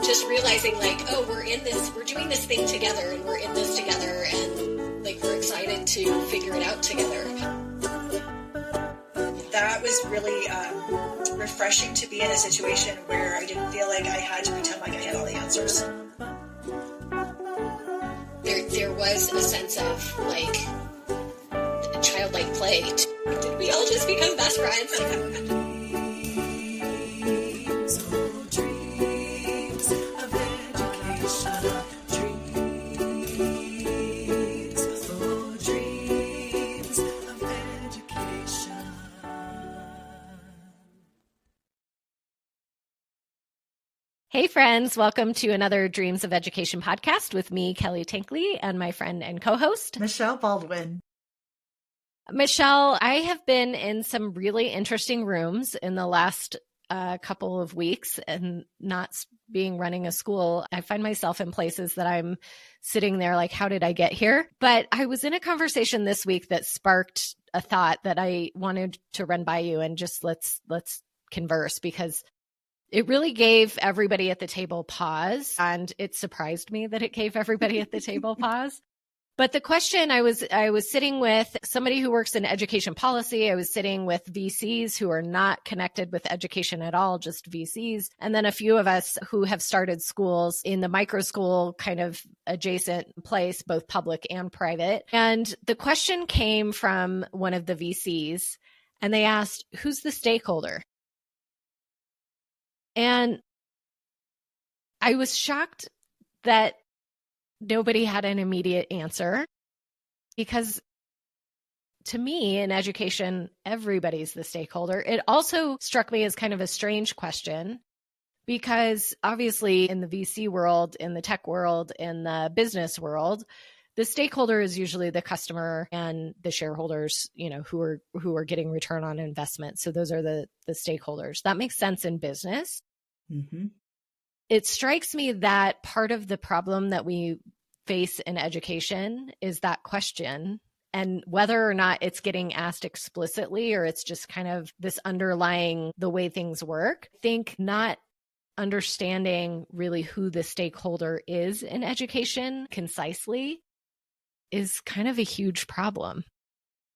just realizing like, oh, we're doing this thing together and we're in this together and like we're excited to figure it out together. That was really refreshing to be in a situation where I didn't feel like I had to pretend like I had all the answers. There was a sense of like childlike play. Did we all just become best friends? Hey friends, welcome to another Dreams of Education podcast with me, Kelly Tenkely, and my friend and co-host, Michelle Baldwin. Michelle, I have been in some really interesting rooms in the last couple of weeks, and not being running a school, I find myself in places that I'm sitting there like, how did I get here? But I was in a conversation this week that sparked a thought that I wanted to run by you and just let's converse, because it really gave everybody at the table pause, and it surprised me that it gave everybody at the table pause. But the question, I was sitting with somebody who works in education policy. I was sitting with VCs who are not connected with education at all, just VCs. And then a few of us who have started schools in the micro school kind of adjacent place, both public and private. And the question came from one of the VCs, and they asked, who's the stakeholder? And I was shocked that nobody had an immediate answer, because to me in education, everybody's the stakeholder. It also struck me as kind of a strange question, because obviously in the VC world, in the tech world, in the business world, the stakeholder is usually the customer and the shareholders, who are getting return on investment. So those are the stakeholders. That makes sense in business. Mm-hmm. It strikes me that part of the problem that we face in education is that question, and whether or not it's getting asked explicitly or it's just kind of this underlying the way things work. I think not understanding really who the stakeholder is in education concisely is kind of a huge problem.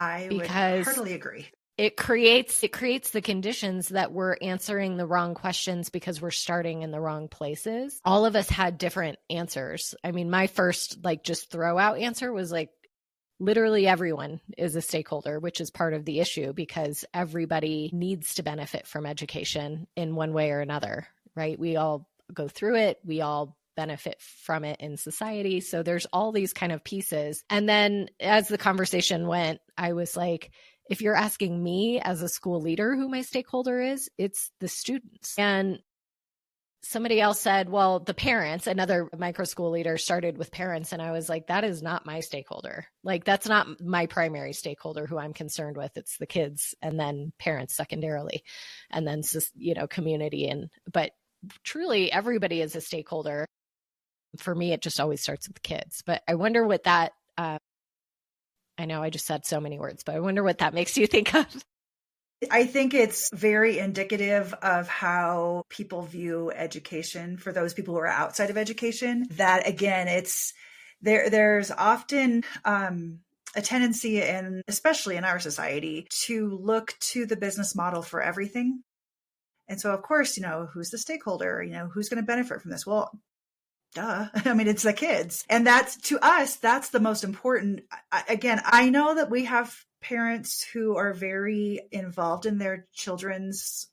I would heartily agree. It creates the conditions that we're answering the wrong questions because we're starting in the wrong places. All of us had different answers. I mean, my first just throw out answer was literally everyone is a stakeholder, which is part of the issue, because everybody needs to benefit from education in one way or another, right? We all go through it. We all benefit from it in society. So there's all these kind of pieces. And then as the conversation went, I was like, if you're asking me as a school leader who my stakeholder is, it's the students. And somebody else said, well, the parents, another micro school leader started with parents. And I was like, that is not my stakeholder. That's not my primary stakeholder who I'm concerned with. It's the kids, and then parents secondarily, and then, community. But truly everybody is a stakeholder. For me, it just always starts with kids. But I wonder what that, I know I just said so many words, but I wonder what that makes you think of. I think it's very indicative of how people view education for those people who are outside of education. That again, there's often a tendency, and especially in our society, to look to the business model for everything. And so, of course, who's the stakeholder? Who's going to benefit from this? Well, duh. I mean, it's the kids. And that's, to us, that's the most important. Again, I know that we have parents who are very involved in their children's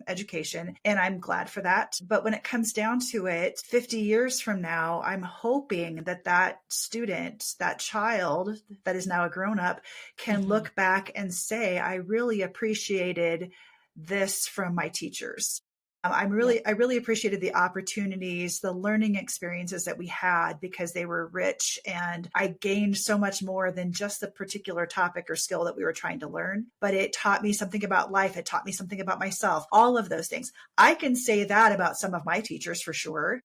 education, and I'm glad for that. But when it comes down to it, 50 years from now, I'm hoping that student, that child that is now a grown-up, can look back and say, I really appreciated this from my teachers. I really appreciated the opportunities, the learning experiences that we had, because they were rich, and I gained so much more than just the particular topic or skill that we were trying to learn. But it taught me something about life. It taught me something about myself, all of those things. I can say that about some of my teachers for sure.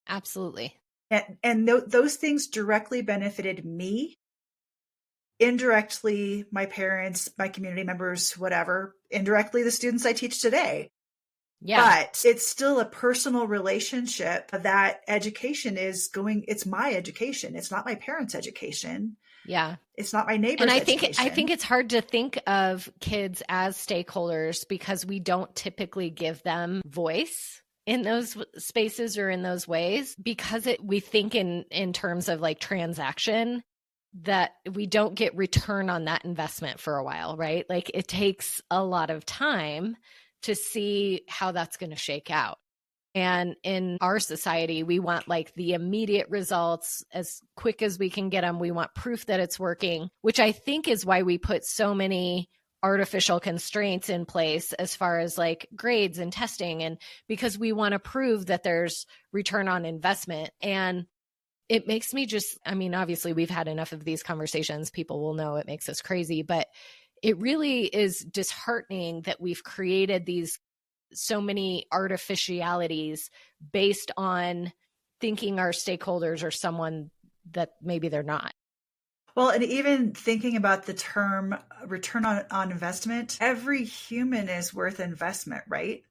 Absolutely. And those things directly benefited me. Indirectly, my parents, my community members, whatever. Indirectly, the students I teach today. Yeah. But it's still a personal relationship that education is going, it's my education. It's not my parents' education. Yeah. It's not my neighbor's And I education. think it's hard to think of kids as stakeholders because we don't typically give them voice in those spaces or in those ways, because we think in terms of like transaction, that we don't get return on that investment for a while, right? Like it takes a lot of time to see how that's going to shake out. And in our society, we want like the immediate results as quick as we can get them. We want proof that it's working, which I think is why we put so many artificial constraints in place as far as like grades and testing, and because we want to prove that there's return on investment. And it makes me just, I mean, obviously we've had enough of these conversations. People will know it makes us crazy, but it really is disheartening that we've created these so many artificialities based on thinking our stakeholders are someone that maybe they're not. Well, and even thinking about the term return on investment, every human is worth investment, right?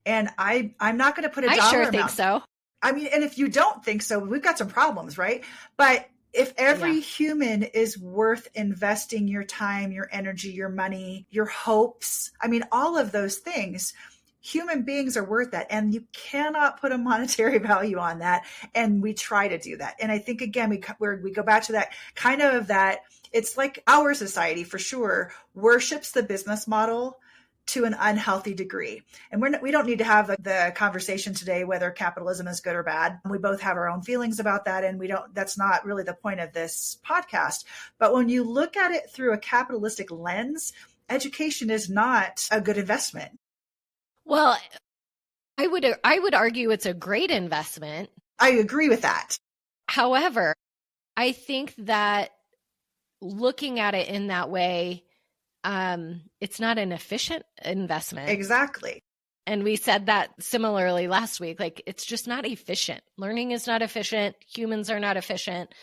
And I'm not going to put a dollar I sure amount. think so. I mean, and if you don't think so, we've got some problems, right? But if every human is worth investing your time, your energy, your money, your hopes, I mean, all of those things, human beings are worth that. And you cannot put a monetary value on that. And we try to do that. And I think, again, we go back to that kind of that, it's like our society for sure worships the business model to an unhealthy degree. And we don't need to have the conversation today whether capitalism is good or bad. We both have our own feelings about that. And that's not really the point of this podcast. But when you look at it through a capitalistic lens, education is not a good investment. Well, I would argue it's a great investment. I agree with that. However, I think that looking at it in that way, it's not an efficient investment. Exactly. And we said that similarly last week. Like, it's just not efficient. Learning is not efficient. Humans are not efficient.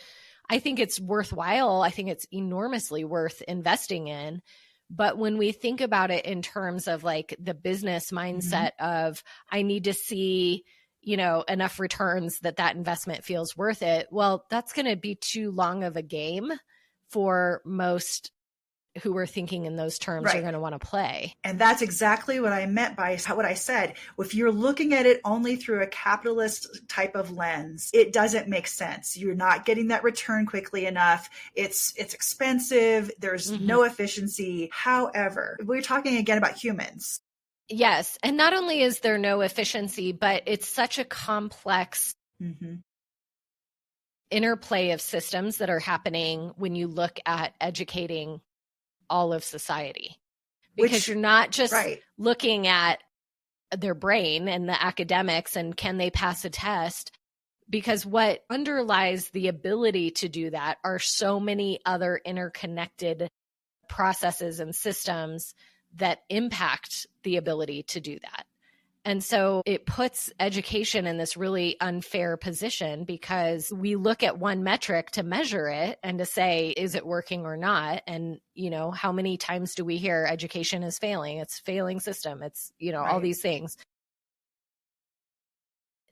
I think it's worthwhile. I think it's enormously worth investing in. But when we think about it in terms of like the business mindset of, I need to see, enough returns that investment feels worth it. Well, that's going to be too long of a game for most who are thinking in those terms are going to want to play. And that's exactly what I meant by what I said. If you're looking at it only through a capitalist type of lens, it doesn't make sense. You're not getting that return quickly enough. It's expensive. There's no efficiency. However, we're talking again about humans. Yes. And not only is there no efficiency, but it's such a complex interplay of systems that are happening when you look at educating all of society, because you're not just looking at their brain and the academics and can they pass a test, because what underlies the ability to do that are so many other interconnected processes and systems that impact the ability to do that. And so it puts education in this really unfair position, because we look at one metric to measure it and to say, is it working or not? And, how many times do we hear education is failing? It's a failing system. It's, all these things.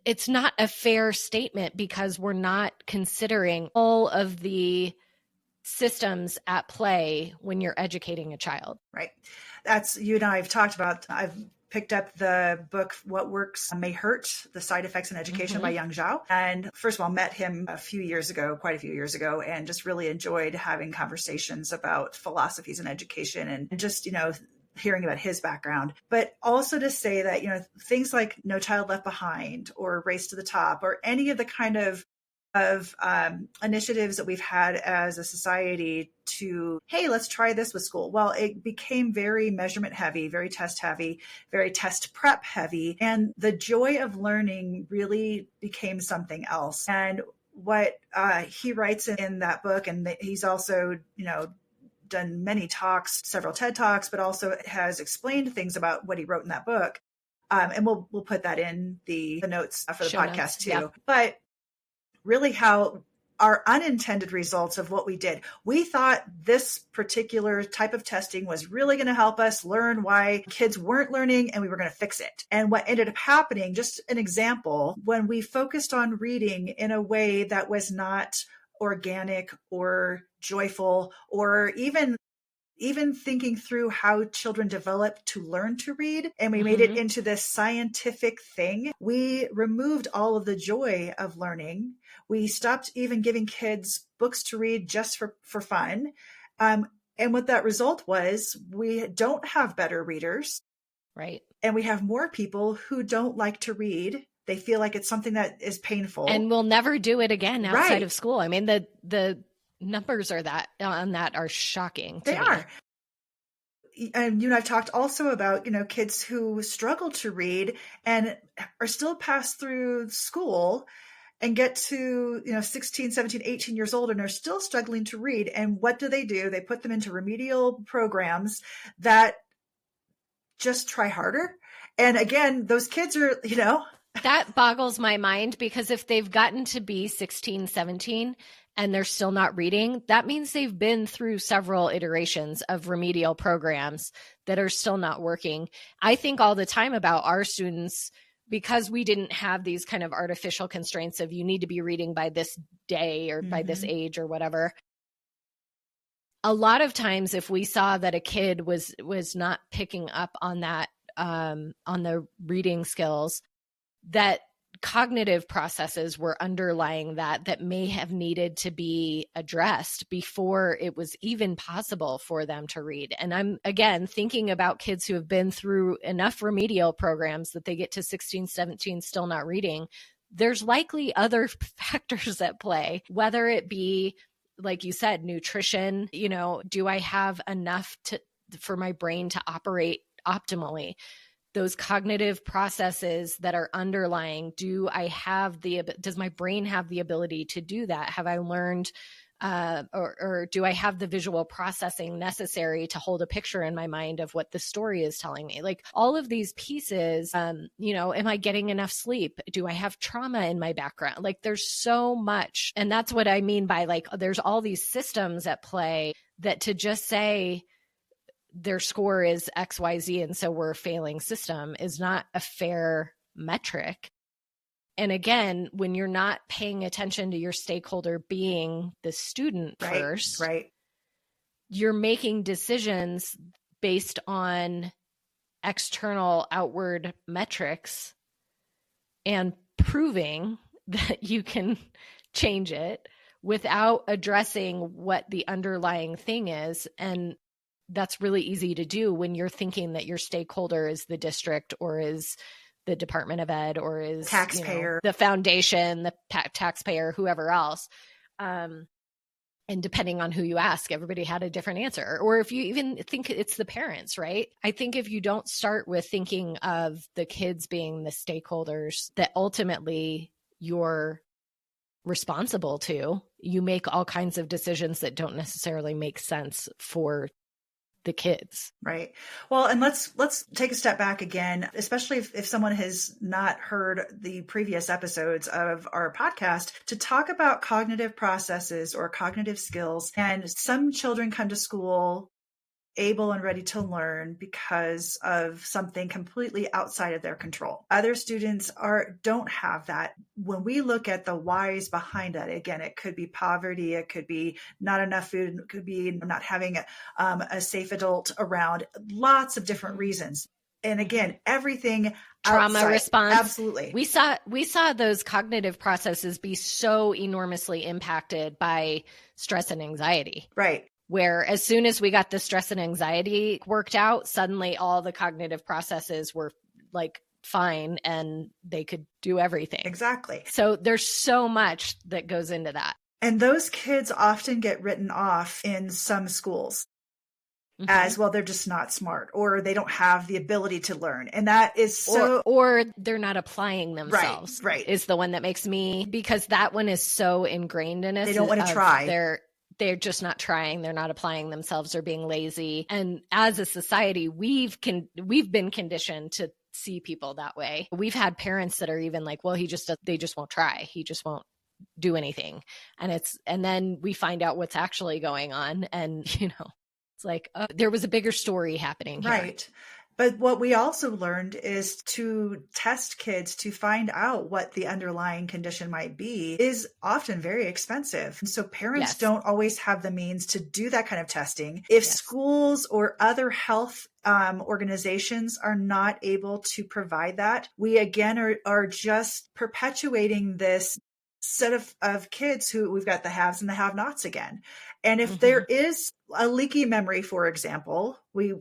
It's not a fair statement because we're not considering all of the systems at play when you're educating a child. Right. That's, you and I have talked about, I've picked up the book, What Works May Hurt, The Side Effects in Education by Yang Zhao. And first of all, met him quite a few years ago, and just really enjoyed having conversations about philosophies in education and just, hearing about his background. But also to say that, things like No Child Left Behind or Race to the Top or any of the kind of initiatives that we've had as a society to, hey, let's try this with school. Well, it became very measurement heavy, very test heavy, very test prep heavy. And the joy of learning really became something else. And what he writes in that book, and he's also, done many talks, several TED Talks, but also has explained things about what he wrote in that book. And we'll put that in the notes for the podcast too. Yeah. But really how our unintended results of what we did. We thought this particular type of testing was really going to help us learn why kids weren't learning, and we were going to fix it. And what ended up happening, just an example, when we focused on reading in a way that was not organic or joyful, or even thinking through how children develop to learn to read, and we made it into this scientific thing, we removed all of the joy of learning. We stopped even giving kids books to read just for fun. And what that result was, we don't have better readers. Right. And we have more people who don't like to read. They feel like it's something that is painful. And will never do it again outside Right. of school. I mean, the numbers are are shocking. They are. And you and I've talked also about, kids who struggle to read and are still passed through school and get to, 16, 17, 18 years old and are still struggling to read. And what do? They put them into remedial programs that just try harder. And again, those kids are, That boggles my mind, because if they've gotten to be 16, 17 and they're still not reading, that means they've been through several iterations of remedial programs that are still not working. I think all the time about our students, because we didn't have these kind of artificial constraints of you need to be reading by this day or by this age or whatever. A lot of times if we saw that a kid was not picking up on that, on the reading skills, that cognitive processes were underlying that may have needed to be addressed before it was even possible for them to read. And I'm, again, thinking about kids who have been through enough remedial programs that they get to 16, 17, still not reading. There's likely other factors at play, whether it be, like you said, nutrition. Do I have enough for my brain to operate optimally? Those cognitive processes that are underlying, does my brain have the ability to do that? Have I learned, or do I have the visual processing necessary to hold a picture in my mind of what the story is telling me? Like all of these pieces, am I getting enough sleep? Do I have trauma in my background? Like there's so much. And that's what I mean by like, there's all these systems at play that to just say, their score is XYZ and so we're a failing system is not a fair metric. And again, when you're not paying attention to your stakeholder being the student first, right, you're making decisions based on external outward metrics and proving that you can change it without addressing what the underlying thing is. And that's really easy to do when you're thinking that your stakeholder is the district or is the Department of Ed or is taxpayer, the foundation, the taxpayer, whoever else. And depending on who you ask, everybody had a different answer. Or if you even think it's the parents, right? I think if you don't start with thinking of the kids being the stakeholders that ultimately you're responsible to, you make all kinds of decisions that don't necessarily make sense for the kids. Right. Well, and let's take a step back again, especially if someone has not heard the previous episodes of our podcast, to talk about cognitive processes or cognitive skills. And some children come to school able and ready to learn because of something completely outside of their control. Other students don't have that. When we look at the whys behind it, again, it could be poverty, it could be not enough food, it could be not having a safe adult around, lots of different reasons. And again, everything trauma outside. Response. Absolutely. We saw those cognitive processes be so enormously impacted by stress and anxiety. Right. Where as soon as we got the stress and anxiety worked out, suddenly all the cognitive processes were like fine and they could do everything. Exactly. So there's so much that goes into that. And those kids often get written off in some schools as, well, they're just not smart, or they don't have the ability to learn. And that is so... Or they're not applying themselves. Right. Is the one that makes me... Because that one is so ingrained in us. They don't want to try. They're just not trying. They're not applying themselves. They're being lazy. And as a society, we've been conditioned to see people that way. We've had parents that are even like, well, they just won't try. He just won't do anything. And then we find out what's actually going on. And, it's like, there was a bigger story happening here. Right. But what we also learned is to test kids to find out what the underlying condition might be is often very expensive. And so parents don't always have the means to do that kind of testing. If schools or other health organizations are not able to provide that, we again are just perpetuating this set of kids who we've got the haves and the have-nots again. And if there is a leaky memory, for example, we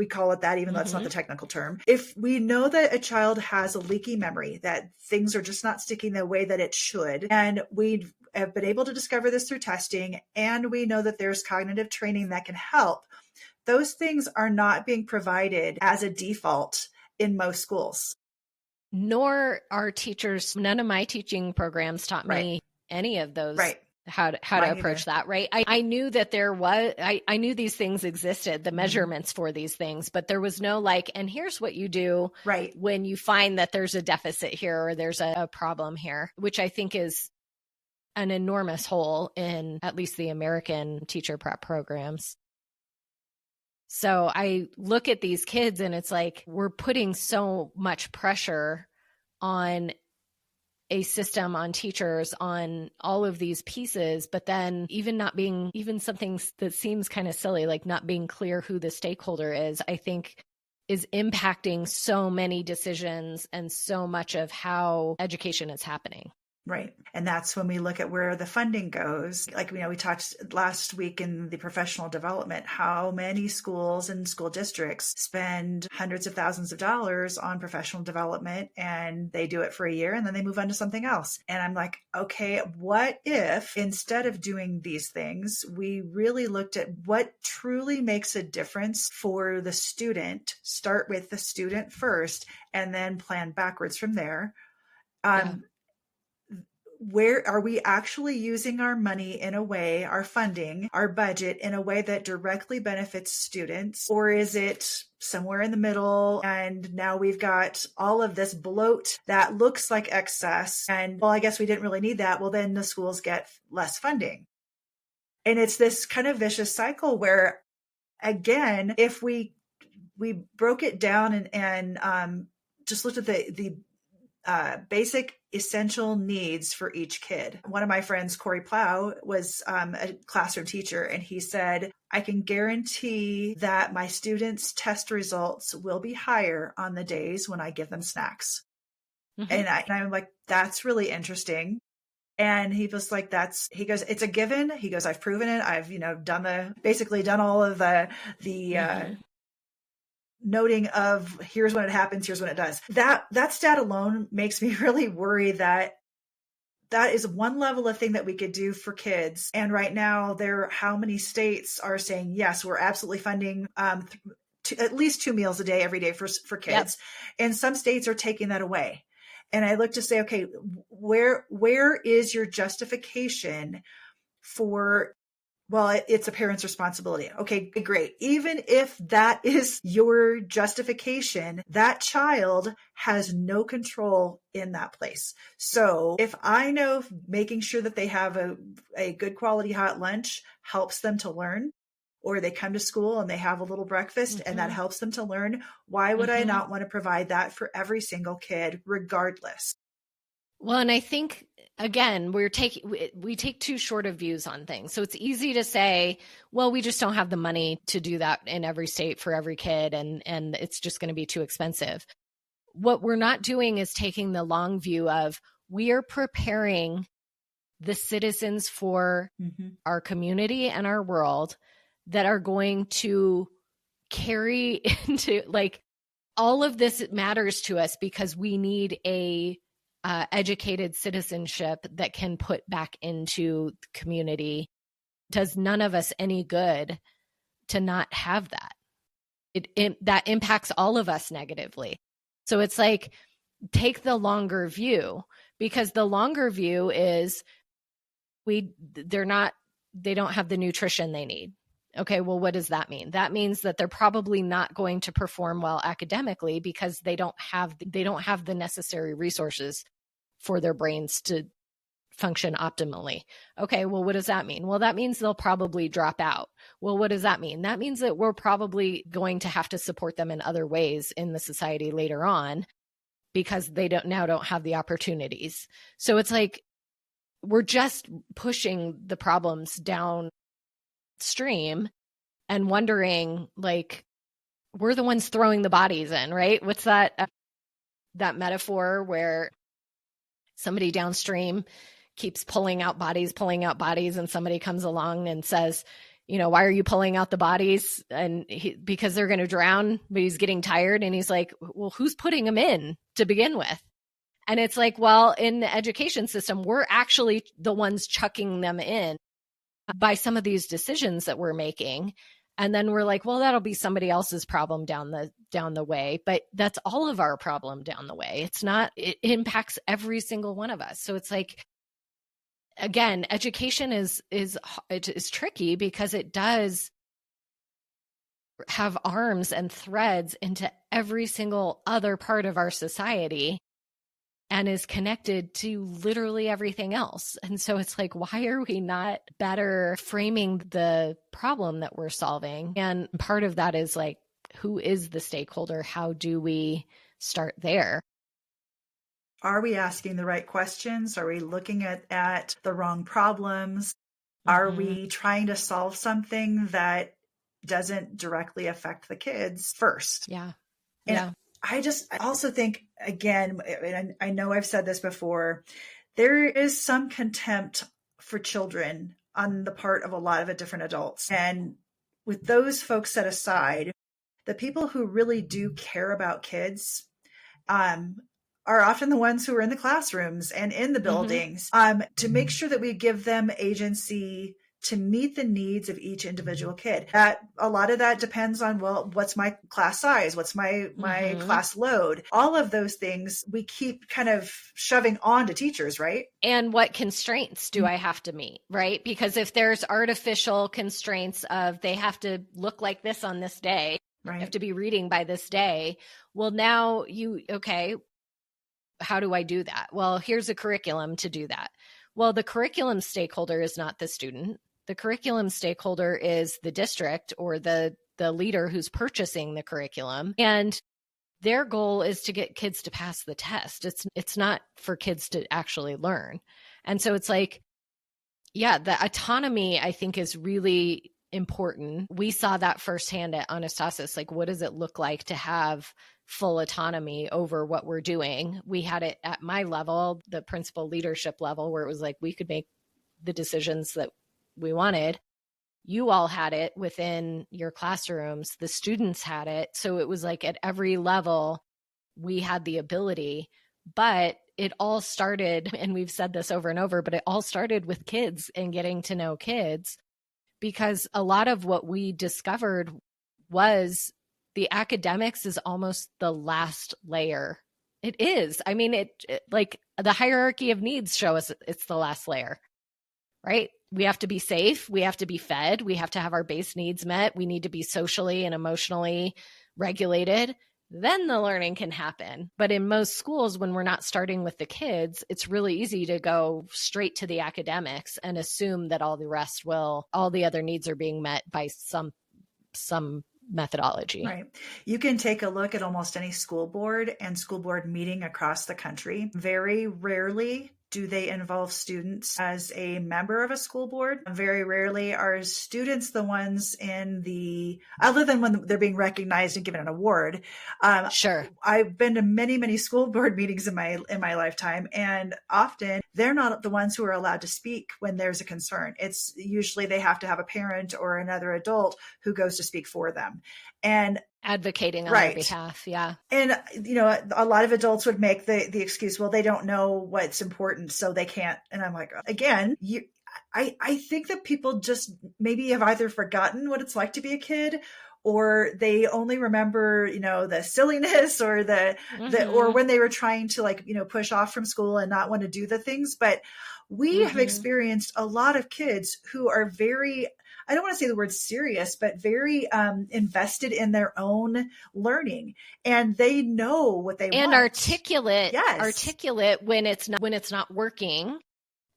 call it that, even though it's not the technical term. If we know that a child has a leaky memory, that things are just not sticking the way that it should, and we have been able to discover this through testing, and we know that there's cognitive training that can help, those things are not being provided as a default in most schools. Nor are teachers, none of my teaching programs taught me any of those. How to approach that, right? I knew that I knew these things existed, the measurements for these things, but there was no and here's what you do when you find that there's a deficit here or there's a problem here, which I think is an enormous hole in at least the American teacher prep programs. So I look at these kids and it's like, we're putting so much pressure on a system, on teachers, on all of these pieces, but then even something that seems kind of silly, like not being clear who the stakeholder is, I think is impacting so many decisions and so much of how education is happening. Right. And that's when we look at where the funding goes. Like, we talked last week in the professional development, how many schools and school districts spend hundreds of thousands of dollars on professional development, and they do it for a year and then they move on to something else. And I'm like, okay, what if instead of doing these things, we really looked at what truly makes a difference for the student, start with the student first, and then plan backwards from there. Where are we actually using our money in a way, our funding, our budget in a way that directly benefits students? Or is it somewhere in the middle? And now we've got all of this bloat that looks like excess. And well, I guess we didn't really need that. Well, then the schools get less funding. And it's this kind of vicious cycle where, again, if we broke it down and just looked at the basic essential needs for each kid. One of my friends, Corey Plow, was a classroom teacher, and he said, I can guarantee that my students' test results will be higher on the days when I give them snacks. And I'm like, that's really interesting. And he was like, he goes, it's a given. He goes, I've proven it. I've, done all of the noting of here's when it happens, here's when it does. That stat alone makes me really worry that is one level of thing that we could do for kids. And right now, how many states are saying, yes, we're absolutely funding at least 2 meals a day every day for kids. Yep. And some states are taking that away. And I look to say, okay, where is your justification for, well, it's a parent's responsibility. Okay, great. Even if that is your justification, that child has no control in that place. So if I know making sure that they have a good quality hot lunch helps them to learn, or they come to school and they have a little breakfast and that helps them to learn, why would I not want to provide that for every single kid, regardless? Well, and I think, again, we take too short of views on things. So it's easy to say, well, we just don't have the money to do that in every state for every kid, and it's just going to be too expensive. What we're not doing is taking the long view of, we are preparing the citizens for our community and our world that are going to carry into, all of this matters to us because we need a educated citizenship that can put back into the community. Does none of us any good to not have that. That impacts all of us negatively. So it's like, take the longer view, because the longer view is they don't have the nutrition they need. Okay, well, what does that mean? That means that they're probably not going to perform well academically because they don't have the necessary resources for their brains to function optimally. Okay, well, what does that mean? Well, that means they'll probably drop out. Well, what does that mean? That means that we're probably going to have to support them in other ways in the society later on because they don't have the opportunities. So it's like we're just pushing the problems downstream and wondering, like, we're the ones throwing the bodies in, right? What's that metaphor where somebody downstream keeps pulling out bodies, and somebody comes along and says, why are you pulling out the bodies? And because they're going to drown, but he's getting tired. And he's like, well, who's putting them in to begin with? And it's like, well, in the education system, we're actually the ones chucking them in by some of these decisions that we're making. And then we're like, well, that'll be somebody else's problem down the way. But that's all of our problem down the way. It's not, it impacts every single one of us. So it's like, again, education is tricky because it does have arms and threads into every single other part of our society and is connected to literally everything else. And so it's like, why are we not better framing the problem that we're solving? And part of that is like, who is the stakeholder? How do we start there? Are we asking the right questions? Are we looking at the wrong problems? Are we trying to solve something that doesn't directly affect the kids first? Yeah. And yeah. I also think, again, and I know I've said this before, there is some contempt for children on the part of a lot of different adults. And with those folks set aside, the people who really do care about kids, are often the ones who are in the classrooms and in the buildings, to make sure that we give them agency to meet the needs of each individual kid. A lot of that depends on, well, what's my class size? What's my class load? All of those things we keep kind of shoving on to teachers, right? And what constraints do I have to meet, right? Because if there's artificial constraints of they have to look like this on this day, right, have to be reading by this day, well, now how do I do that? Well, here's a curriculum to do that. Well, the curriculum stakeholder is not the student. The curriculum stakeholder is the district or the leader who's purchasing the curriculum. And their goal is to get kids to pass the test. It's not for kids to actually learn. And so it's like, yeah, the autonomy, I think, is really important. We saw that firsthand at Anastasis. Like, what does it look like to have full autonomy over what we're doing? We had it at my level, the principal leadership level, where it was like we could make the decisions that we wanted. You all had it within your classrooms. The students had it. So it was like at every level, we had the ability. But it all started, and we've said this over and over, but it all started with kids and getting to know kids, because a lot of what we discovered was the academics is almost the last layer. It is. I mean, it like the hierarchy of needs show us it's the last layer, right? We have to be safe. We have to be fed. We have to have our base needs met. We need to be socially and emotionally regulated. Then the learning can happen. But in most schools, when we're not starting with the kids, it's really easy to go straight to the academics and assume that all the other needs are being met by some methodology. Right. You can take a look at almost any school board and school board meeting across the country. Very rarely do they involve students as a member of a school board. Very rarely are students the ones other than when they're being recognized and given an award. Sure. I've been to many, many school board meetings in my lifetime, and often they're not the ones who are allowed to speak when there's a concern. It's usually they have to have a parent or another adult who goes to speak for them. And advocating on their behalf. Yeah. And, a lot of adults would make the excuse, well, they don't know what's important, so they can't. And I'm like, again, I think that people just maybe have either forgotten what it's like to be a kid, or they only remember, the silliness or or when they were trying to push off from school and not want to do the things. But we have experienced a lot of kids who are very, I don't want to say the word serious, but very invested in their own learning, and they know what they want. And articulate, yes. articulate when it's not working,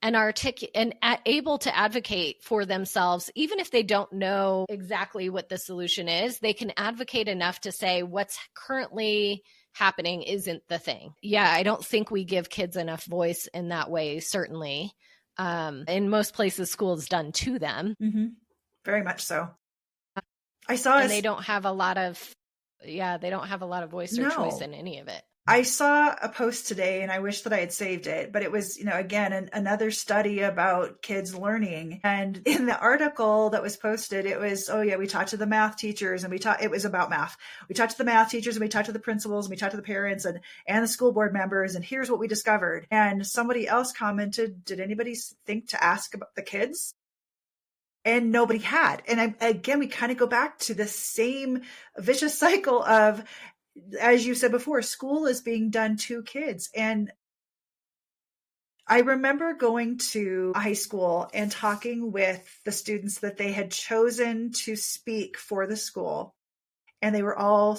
and able to advocate for themselves, even if they don't know exactly what the solution is, they can advocate enough to say what's currently happening isn't the thing. Yeah, I don't think we give kids enough voice in that way, certainly. In most places, school is done to them. Mm-hmm. Very much so. I saw and they don't have a lot of voice or choice in any of it. I saw a post today and I wish that I had saved it, but it was, again, another study about kids learning. And in the article that was posted, it was, we talked to the math teachers and it was about math. We talked to the math teachers and we talked to the principals and we talked to the parents and the school board members. And here's what we discovered. And somebody else commented, did anybody think to ask about the kids? And nobody had. And again, we kind of go back to the same vicious cycle of, as you said before, school is being done to kids. And I remember going to a high school and talking with the students that they had chosen to speak for the school. And they were all,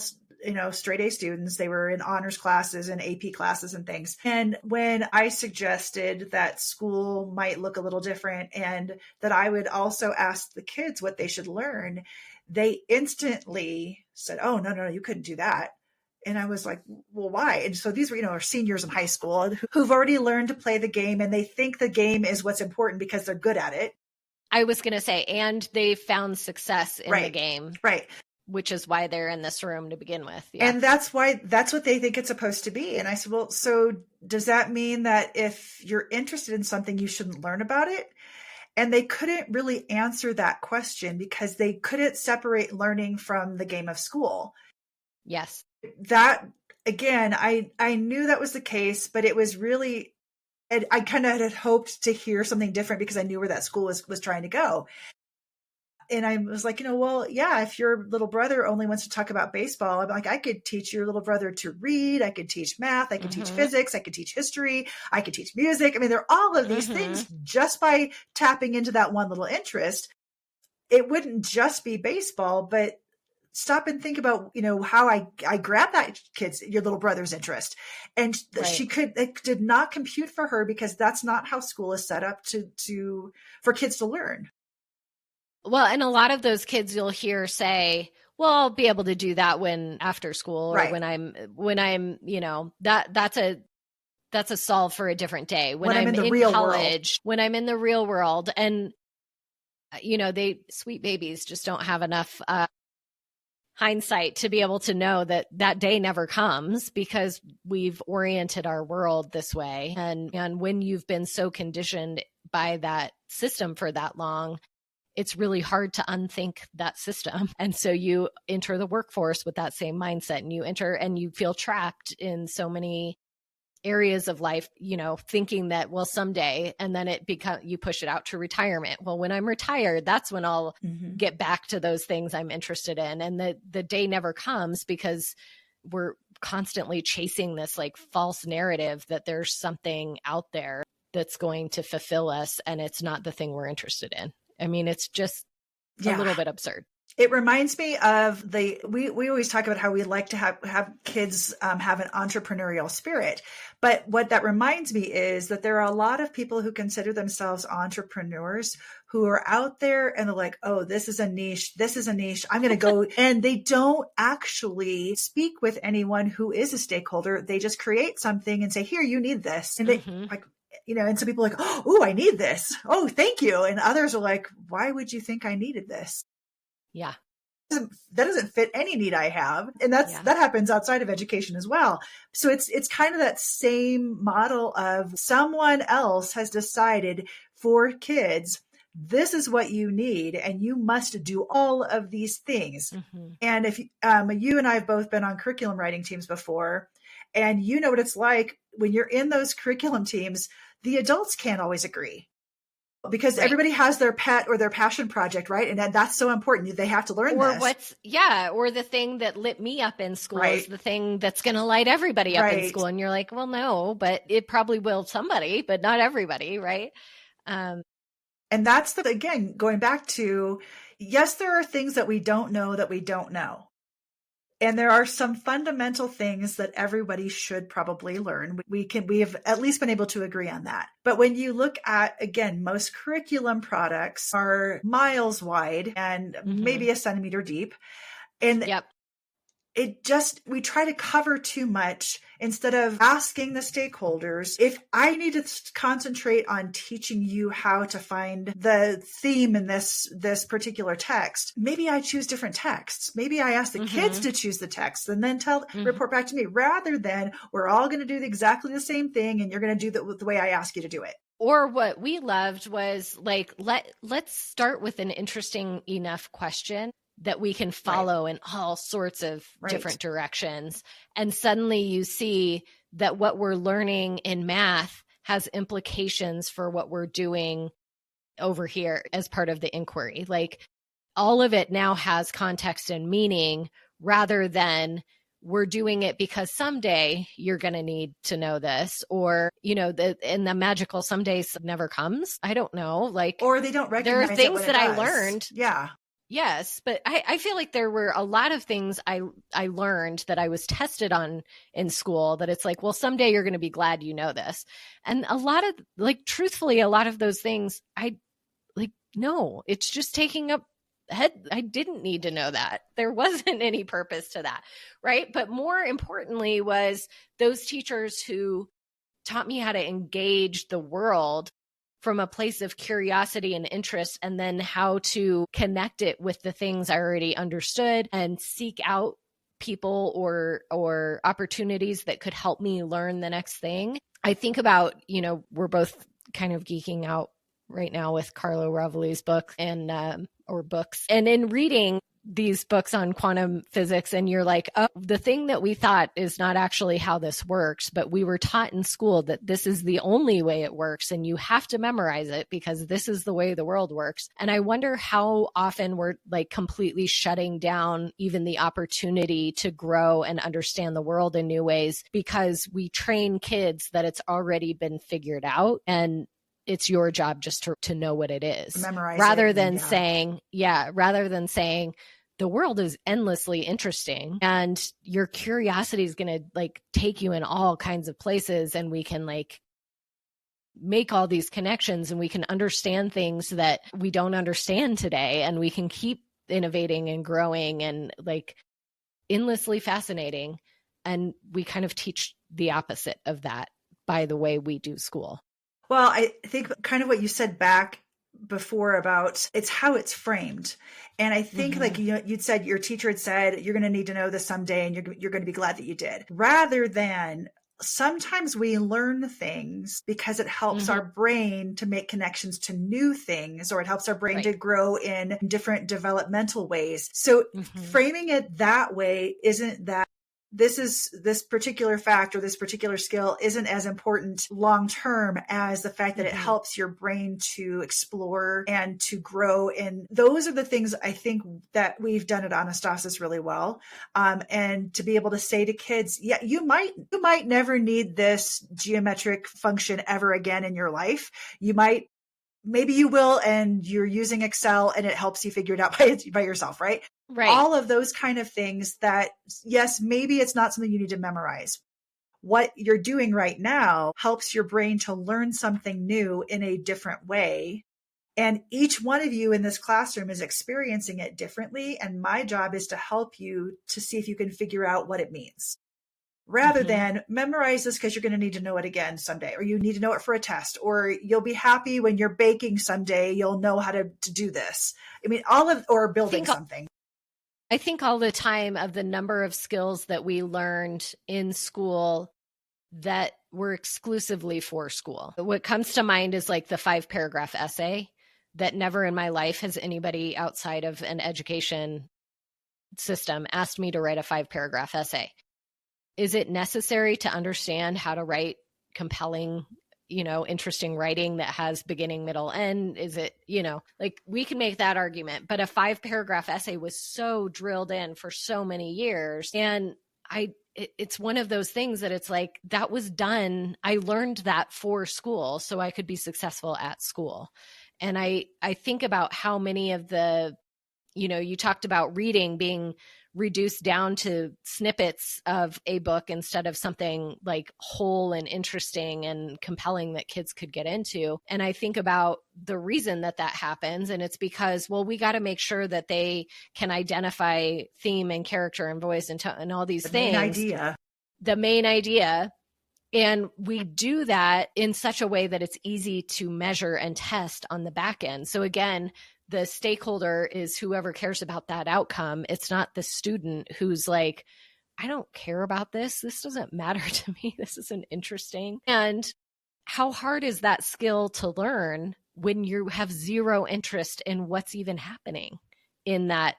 straight A students. They were in honors classes and AP classes and things. And when I suggested that school might look a little different and that I would also ask the kids what they should learn, they instantly said, oh, no, you couldn't do that. And I was like, well, why? And so these were, seniors in high school who've already learned to play the game and they think the game is what's important because they're good at it. I was going to say, and they found success in the game. Right. Which is why they're in this room to begin with. Yeah. And that's what they think it's supposed to be. And I said, well, so does that mean that if you're interested in something, you shouldn't learn about it? And they couldn't really answer that question because they couldn't separate learning from the game of school. Yes. That, again, I knew that was the case, but it was really, I kind of had hoped to hear something different because I knew where that school was trying to go. And I was like, well, yeah, if your little brother only wants to talk about baseball, I'm like, I could teach your little brother to read. I could teach math. I could teach physics. I could teach history. I could teach music. I mean, there are all of these things just by tapping into that one little interest. It wouldn't just be baseball, but stop and think about, how I grabbed your little brother's interest. And it did not compute for her because that's not how school is set up for kids to learn. Well, and a lot of those kids you'll hear say, well, I'll be able to do that after school or when I'm, that's a solve for a different day. When I'm in the real college, when I'm in the real world. And, sweet babies just don't have enough hindsight to be able to know that day never comes because we've oriented our world this way. And when you've been so conditioned by that system for that long, it's really hard to unthink that system. And so you enter the workforce with that same mindset and you feel trapped in so many areas of life, thinking that, well, someday, and then you push it out to retirement. Well, when I'm retired, that's when I'll get back to those things I'm interested in. And the day never comes because we're constantly chasing this like false narrative that there's something out there that's going to fulfill us. And it's not the thing we're interested in. I mean, it's just a little bit absurd. It reminds me of we always talk about how we like to have kids have an entrepreneurial spirit. But what that reminds me is that there are a lot of people who consider themselves entrepreneurs who are out there and they're like, oh, this is a niche. I'm going to go. And they don't actually speak with anyone who is a stakeholder. They just create something and say, here, you need this. And they and some people are like, oh, I need this. Oh, thank you. And others are like, why would you think I needed this? Yeah. That doesn't fit any need I have. And that happens outside of education as well. So it's kind of that same model of someone else has decided for kids, this is what you need, and you must do all of these things. And if you and I have both been on curriculum writing teams before, and you know what it's like when you're in those curriculum teams, the adults can't always agree because everybody has their pet or their passion project, right? And that's so important. They have to learn this. Or the thing that lit me up in school is the thing that's going to light everybody up in school. And you're like, well, no, but it probably will somebody, but not everybody, right? And that's again, going back to, yes, there are things that we don't know. And there are some fundamental things that everybody should probably learn. We have at least been able to agree on that. But when you look at, again, most curriculum products are miles wide and maybe a centimeter deep. And Yep. we try to cover too much instead of asking the stakeholders, if I need to concentrate on teaching you how to find the theme in this particular text, maybe I choose different texts. Maybe I ask the kids to choose the text and then report back to me, rather than we're all going to do exactly the same thing and you're going to do that the way I ask you to do it. Or what we loved was like, let's start with an interesting enough question that we can follow in all sorts of different directions. And suddenly you see that what we're learning in math has implications for what we're doing over here as part of the inquiry. Like all of it now has context and meaning, rather than we're doing it because someday you're going to need to know this, or, and the magical someday never comes. I don't know. Like, or they don't recognize there are things that I does. learned. Yeah. Yes, but I feel like there were a lot of things I learned that I was tested on in school that it's like, well, someday you're going to be glad you know this. And a lot of, like, truthfully, a lot of those things, no, it's just taking up head. I didn't need to know that. There wasn't any purpose to that, right? But more importantly was those teachers who taught me how to engage the world from a place of curiosity and interest, and then how to connect it with the things I already understood and seek out people or opportunities that could help me learn the next thing. I think about, we're both kind of geeking out right now with Carlo Rovelli's book or books. And in reading these books on quantum physics, and you're like, oh, the thing that we thought is not actually how this works, but we were taught in school that this is the only way it works, and you have to memorize it because this is the way the world works. And I wonder how often we're like completely shutting down even the opportunity to grow and understand the world in new ways because we train kids that it's already been figured out, and it's your job just to know what it is, memorize rather it, than saying the world is endlessly interesting and your curiosity is going to like take you in all kinds of places, and we can like make all these connections and we can understand things that we don't understand today, and we can keep innovating and growing and like endlessly fascinating. And we kind of teach the opposite of that by the way we do school. Well, I think kind of what you said back before about it's how it's framed. And I think like, you'd said your teacher had said, you're going to need to know this someday, and you're going to be glad that you did, rather than sometimes we learn things because it helps our brain to make connections to new things, or it helps our brain to grow in different developmental ways. So framing it that way isn't that this particular fact or this particular skill isn't as important long term as the fact that it helps your brain to explore and to grow. And those are the things I think that we've done at Anastasis really well. And to be able to say to kids, yeah, you might never need this geometric function ever again in your life. Maybe you will, and you're using Excel and it helps you figure it out by yourself, right? Right. All of those kind of things that, yes, maybe it's not something you need to memorize. What you're doing right now helps your brain to learn something new in a different way. And each one of you in this classroom is experiencing it differently. And my job is to help you to see if you can figure out what it means, rather than memorize this because you're going to need to know it again someday, or you need to know it for a test, or you'll be happy when you're baking someday, you'll know how to do this. I mean, or building something. I think all the time of the number of skills that we learned in school that were exclusively for school. What comes to mind is like the 5-paragraph essay that never in my life has anybody outside of an education system asked me to write a 5-paragraph essay. Is it necessary to understand how to write compelling, interesting writing that has beginning, middle, end? Is it, like we can make that argument, but a 5-paragraph essay was so drilled in for so many years. And it's one of those things that it's like, that was done. I learned that for school so I could be successful at school. And I think about how many of the, you talked about reading being reduced down to snippets of a book instead of something like whole and interesting and compelling that kids could get into. And I think about the reason that happens, and it's because, well, we got to make sure that they can identify theme and character and voice and all these things. The main idea. And we do that in such a way that it's easy to measure and test on the back end. So again, the stakeholder is whoever cares about that outcome. It's not the student who's like, I don't care about this. This doesn't matter to me. This isn't interesting. And how hard is that skill to learn when you have zero interest in what's even happening in that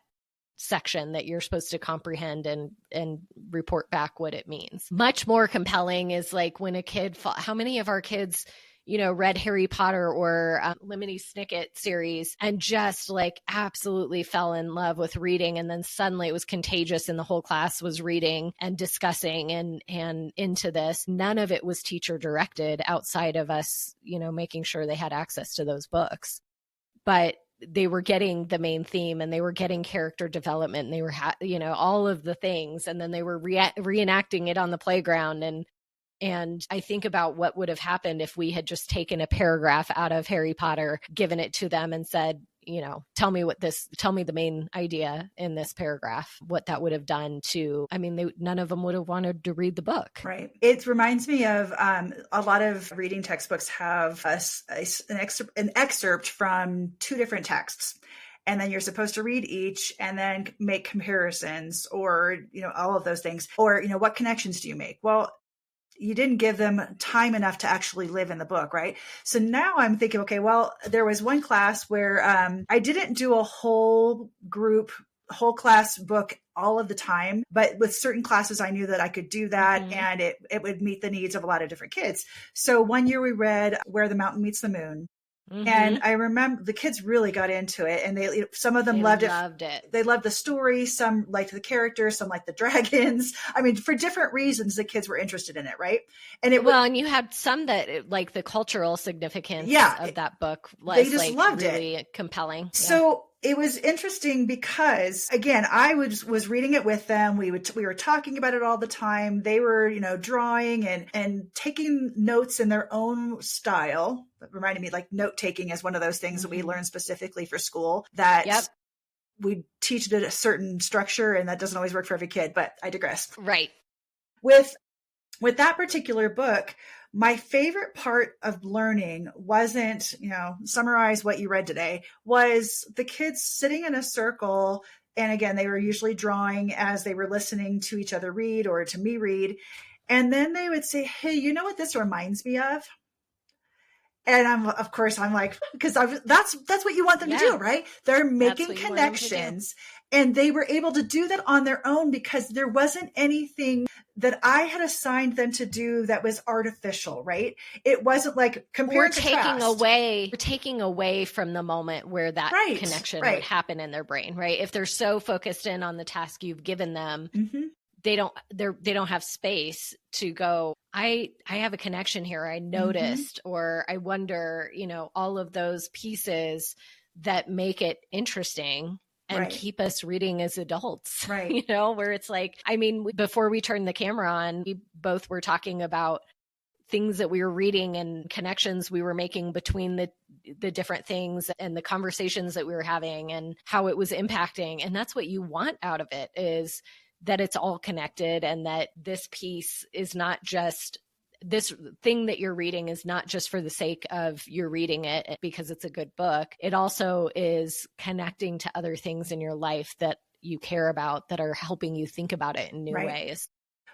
section that you're supposed to comprehend and report back what it means? Much more compelling is like when a kid, how many of our kids, read Harry Potter or Lemony Snicket series and just like absolutely fell in love with reading. And then suddenly it was contagious and the whole class was reading and discussing and into this. None of it was teacher directed outside of us, making sure they had access to those books. But they were getting the main theme and they were getting character development and they were, all of the things. And then they were reenacting it on the playground. And I think about what would have happened if we had just taken a paragraph out of Harry Potter, given it to them and said, tell me the main idea in this paragraph, what that would have done to, none of them would have wanted to read the book. Right. It reminds me of a lot of reading textbooks have an excerpt from two different texts. And then you're supposed to read each and then make comparisons or, all of those things. Or, what connections do you make? Well, you didn't give them time enough to actually live in the book, right? So now I'm thinking, okay, well, there was one class where I didn't do a whole class book all of the time, but with certain classes, I knew that I could do that and it would meet the needs of a lot of different kids. So one year we read Where the Mountain Meets the Moon. And I remember the kids really got into it and some of them loved it. They loved the story. Some liked the characters, some liked the dragons. For different reasons, the kids were interested in it. Right. And and you had some that like the cultural significance of that book was they just loved really compelling. So it was interesting because, again, I was reading it with them. We were talking about it all the time. They were, drawing and taking notes in their own style. That reminded me, like note taking is one of those things that we learn specifically for school that we teach it a certain structure, and that doesn't always work for every kid. But I digress. Right. With that particular book, my favorite part of learning wasn't, summarize what you read today, was the kids sitting in a circle. And again, they were usually drawing as they were listening to each other read or to me read. And then they would say, hey, you know what this reminds me of? And I'm like, because that's what you want them to do, right? They're making connections. And they were able to do that on their own because there wasn't anything that I had assigned them to do that was artificial, right? It wasn't like we're taking away from the moment where that connection would happen in their brain, right? If they're so focused in on the task you've given them, they don't have space to go, I have a connection here. I noticed, or I wonder, all of those pieces that make it interesting and keep us reading as adults, where it's like, before we turned the camera on, we both were talking about things that we were reading and connections we were making between the different things and the conversations that we were having and how it was impacting. And that's what you want out of it, is that it's all connected and that this piece is not just this thing that you're reading is not just for the sake of you're reading it because it's a good book. It also is connecting to other things in your life that you care about that are helping you think about it in new ways.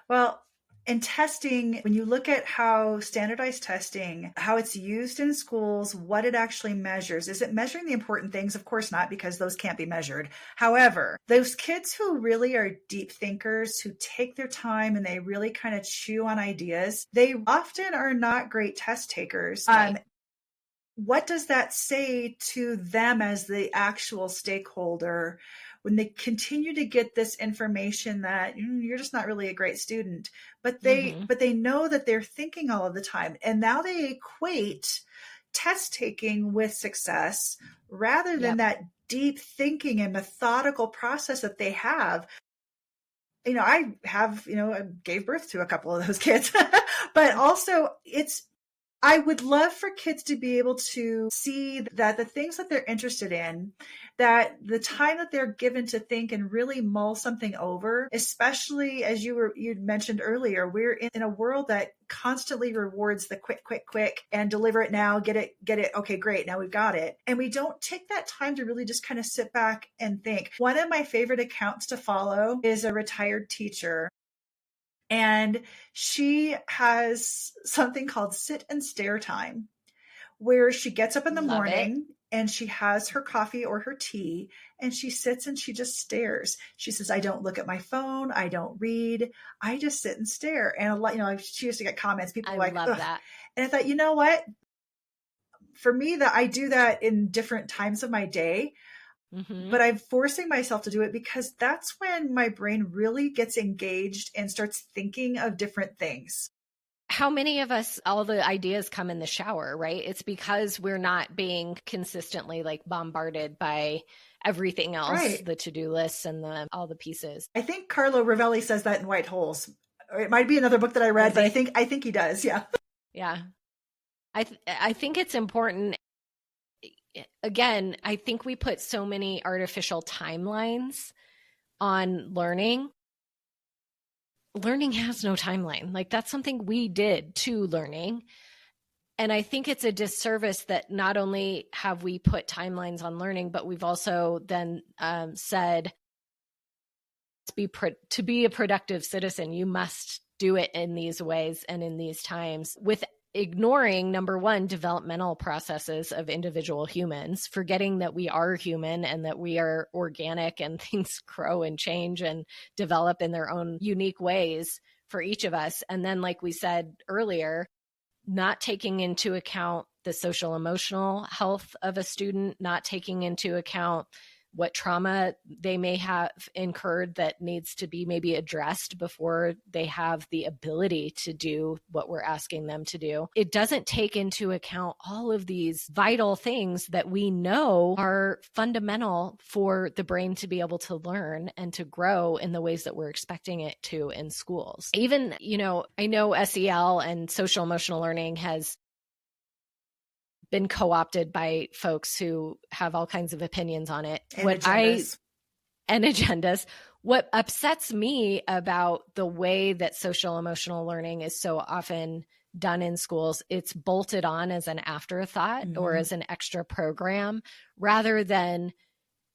Well, in testing, when you look at how standardized testing, how it's used in schools, what it actually measures, is it measuring the important things? Of course not, because those can't be measured. However, those kids who really are deep thinkers, who take their time and they really kind of chew on ideas, they often are not great test takers. What does that say to them as the actual stakeholder when they continue to get this information that you're just not really a great student, but they know that they're thinking all of the time. And now they equate test taking with success rather than that deep thinking and methodical process that they have. I have, I gave birth to a couple of those kids, but also I would love for kids to be able to see that the things that they're interested in, that the time that they're given to think and really mull something over, especially as you'd mentioned earlier, we're in a world that constantly rewards the quick, and deliver it now, get it. Okay, great. Now we've got it. And we don't take that time to really just kind of sit back and think. One of my favorite accounts to follow is a retired teacher. And she has something called sit and stare time, where she gets up in the morning and she has her coffee or her tea and she sits and she just stares. She says, I don't look at my phone. I don't read. I just sit and stare. And a lot, she used to get comments. People I love that. And I thought, you know what? For me, that I do that in different times of my day. Mm-hmm. But I'm forcing myself to do it because that's when my brain really gets engaged and starts thinking of different things. How many of us, all the ideas come in the shower, right? It's because we're not being consistently like bombarded by everything else, right? The to-do lists and all the pieces. I think Carlo Rovelli says that in White Holes. Or it might be another book that I read, but I think he does. Yeah. Yeah. I think it's important. Again, I think we put so many artificial timelines on learning. Learning has no timeline. Like that's something we did to learning. And I think it's a disservice that not only have we put timelines on learning, but we've also then said to be a productive citizen, you must do it in these ways and in these times, with ignoring, number one, developmental processes of individual humans, forgetting that we are human and that we are organic and things grow and change and develop in their own unique ways for each of us. And then, like we said earlier, not taking into account the social emotional health of a student, not taking into account what trauma they may have incurred that needs to be maybe addressed before they have the ability to do what we're asking them to do. It doesn't take into account all of these vital things that we know are fundamental for the brain to be able to learn and to grow in the ways that we're expecting it to in schools. Even, I know SEL and social emotional learning has been co-opted by folks who have all kinds of opinions on it. And agendas. What upsets me about the way that social emotional learning is so often done in schools, it's bolted on as an afterthought or as an extra program, rather than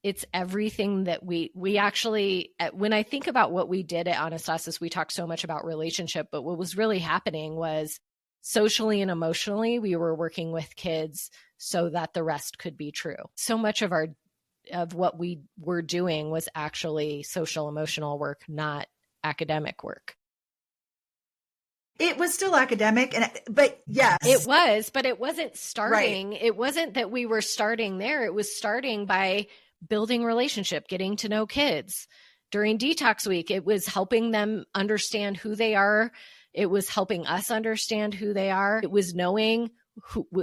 it's everything that we actually, when I think about what we did at Anastasis, we talked so much about relationship, but what was really happening was socially and emotionally, we were working with kids so that the rest could be true. So much of what we were doing was actually social emotional work, not academic work. It was still academic, but yes. It was, but it wasn't starting. Right. It wasn't that we were starting there. It was starting by building relationship, getting to know kids. During detox week, it was helping them understand who they are. It was helping us understand who they are. It was knowing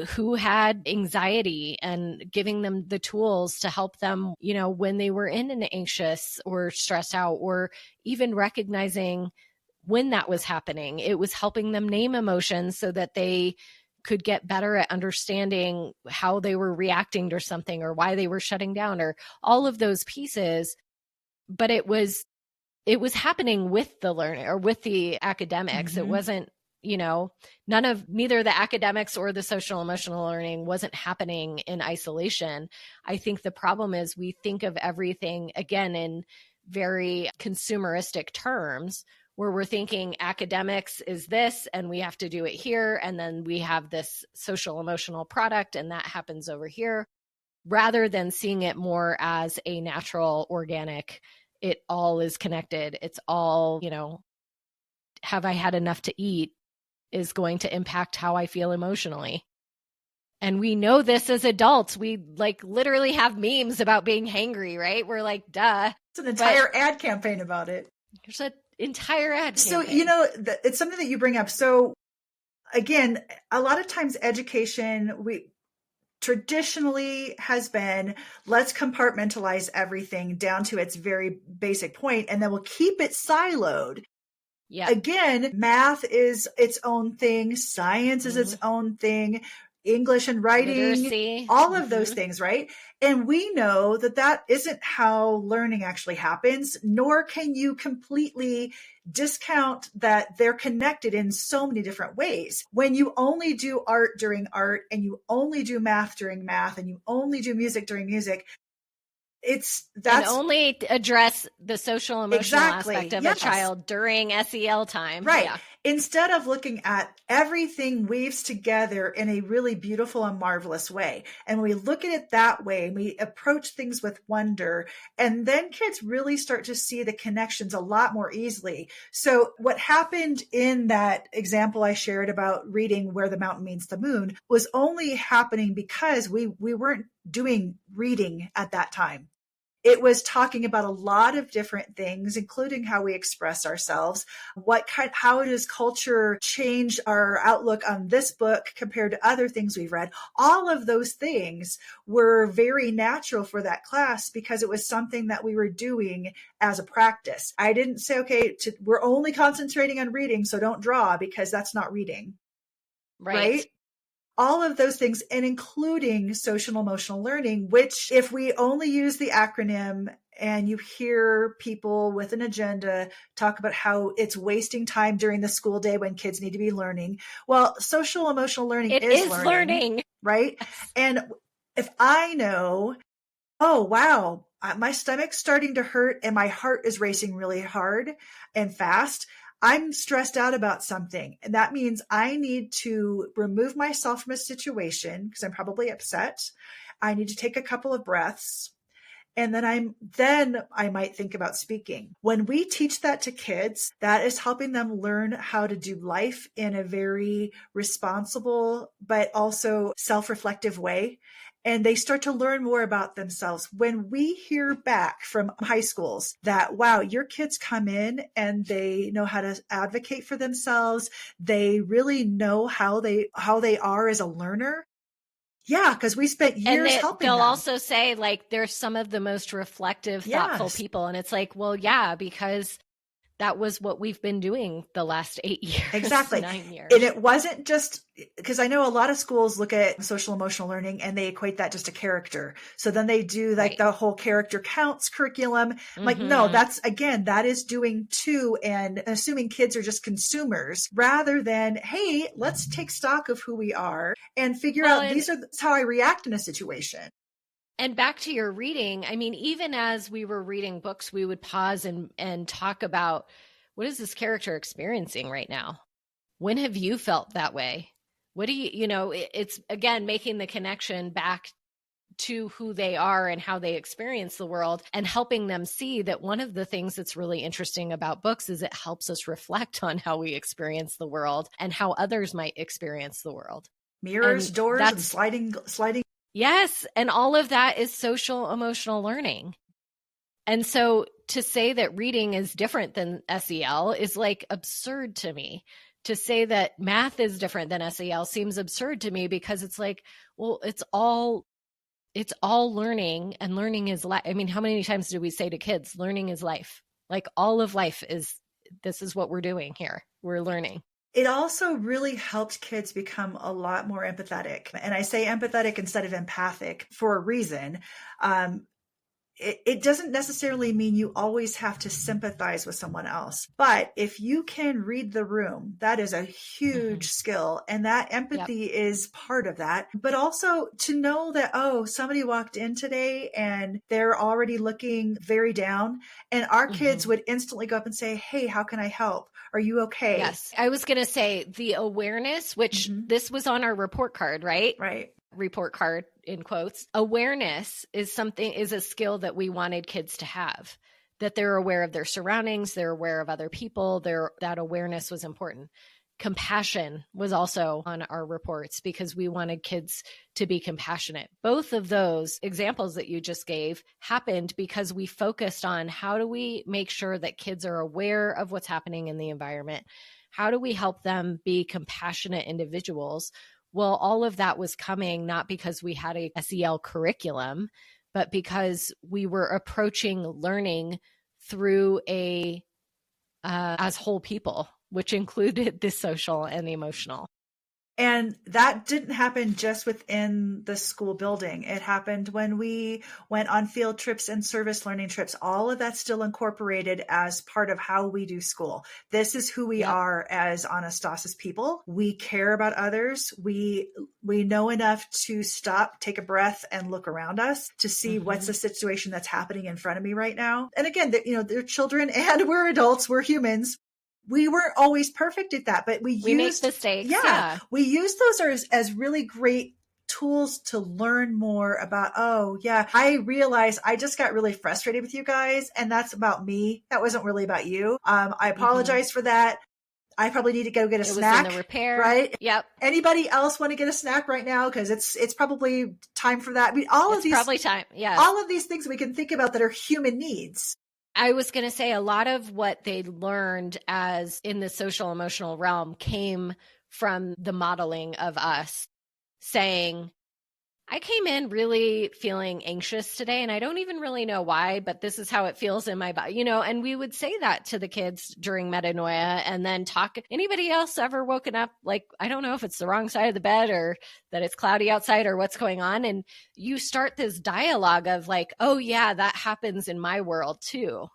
who had anxiety and giving them the tools to help them, when they were in an anxious or stressed out, or even recognizing when that was happening. It was helping them name emotions so that they could get better at understanding how they were reacting to something or why they were shutting down or all of those pieces. But it was happening with the learning or with the academics. Mm-hmm. It wasn't, neither the academics or the social emotional learning wasn't happening in isolation. I think the problem is we think of everything, again, in very consumeristic terms, where we're thinking academics is this and we have to do it here. And then we have this social emotional product and that happens over here, rather than seeing it more as a natural, organic, it all is connected. It's all, have I had enough to eat is going to impact how I feel emotionally. And we know this as adults. We literally have memes about being hangry, right? We're like, duh. It's an entire ad campaign about it. There's an entire ad campaign. So, it's something that you bring up. So again, a lot of times education, traditionally has been, let's compartmentalize everything down to its very basic point, and then we'll keep it siloed. Yeah. Again, math is its own thing. Science is its own thing. English and writing, literacy, all of those things, right? And we know that that isn't how learning actually happens, nor can you completely discount that they're connected in so many different ways. When you only do art during art, and you only do math during math, and you only do music during music, and only address the social emotional aspect of a child during SEL time. Right. Yeah. Instead of looking at everything weaves together in a really beautiful and marvelous way. And we look at it that way, and we approach things with wonder. And then kids really start to see the connections a lot more easily. So what happened in that example I shared about reading Where the Mountain Meets the Moon was only happening because we weren't doing reading at that time. It was talking about a lot of different things, including how we express ourselves. How does culture change our outlook on this book compared to other things we've read? All of those things were very natural for that class because it was something that we were doing as a practice. I didn't say, okay, we're only concentrating on reading, so don't draw, because that's not reading. Right? All of those things, and including social emotional learning, which if we only use the acronym and you hear people with an agenda talk about how it's wasting time during the school day when kids need to be learning. Well, social emotional learning is learning. Right? And if I know, oh, wow, my stomach's starting to hurt and my heart is racing really hard and fast, I'm stressed out about something. And that means I need to remove myself from a situation because I'm probably upset. I need to take a couple of breaths. And then I might think about speaking. When we teach that to kids, that is helping them learn how to do life in a very responsible, but also self-reflective way. And they start to learn more about themselves. When we hear back from high schools that, wow, your kids come in and they know how to advocate for themselves, they really know how they are as a learner. Yeah, because we spent years helping them. They'll also say, like, they're some of the most reflective, thoughtful people. And it's like, well, yeah, because that was what we've been doing the last 8 years. Exactly. 9 years. And it wasn't just because I know a lot of schools look at social emotional learning and they equate that just to character. So then they do like the whole character counts curriculum. Like, no, that is doing too. And assuming kids are just consumers rather than, hey, let's take stock of who we are and figure out this is how I react in a situation. And back to your reading, I mean, even as we were reading books, we would pause and talk about, what is this character experiencing right now? When have you felt that way? What do it's again, making the connection back to who they are and how they experience the world, and helping them see that one of the things that's really interesting about books is it helps us reflect on how we experience the world and how others might experience the world. Mirrors, doors, and sliding. Yes. And all of that is social emotional learning. And so to say that reading is different than SEL is like absurd to me. To say that math is different than SEL seems absurd to me, because it's like, well, it's all learning, and learning is life. I mean, how many times do we say to kids, learning is life? Like, all of life this is what we're doing here. We're learning. It also really helped kids become a lot more empathetic. And I say empathetic instead of empathic for a reason. It doesn't necessarily mean you always have to sympathize with someone else. But if you can read the room, that is a huge skill. And that empathy is part of that. But also to know that, oh, somebody walked in today and they're already looking very down. And our kids would instantly go up and say, hey, how can I help? Are you okay? Yes. I was going to say the awareness, which this was on our report card, right? Right. Report card in quotes. Awareness is a skill that we wanted kids to have, that they're aware of their surroundings, they're aware of other people, that awareness was important. Compassion was also on our reports because we wanted kids to be compassionate. Both of those examples that you just gave happened because we focused on how do we make sure that kids are aware of what's happening in the environment? How do we help them be compassionate individuals Well, all of that was coming not because we had a SEL curriculum, but because we were approaching learning through as whole people, which included the social and the emotional. And that didn't happen just within the school building. It happened when we went on field trips and service learning trips. All of that's still incorporated as part of how we do school. This is who we are as Anastasis people. We care about others. We know enough to stop, take a breath, and look around us to see what's the situation that's happening in front of me right now. And again, they're children and we're adults, we're humans. We weren't always perfect at that, but we make mistakes. Yeah. We use those as really great tools to learn more about, I realized I just got really frustrated with you guys, and that's about me. That wasn't really about you. I apologize for that. I probably need to go get a snack. Was in the repair. Right? Yep. Anybody else want to get a snack right now? Because it's probably time for that. I mean, probably time. Yeah. All of these things we can think about that are human needs. I was going to say a lot of what they learned as in the social emotional realm came from the modeling of us saying, I came in really feeling anxious today, and I don't even really know why, but this is how it feels in my body, and we would say that to the kids during metanoia and then talk. Anybody else ever woken up like, I don't know if it's the wrong side of the bed or that it's cloudy outside or what's going on. And you start this dialogue of like, oh yeah, that happens in my world too,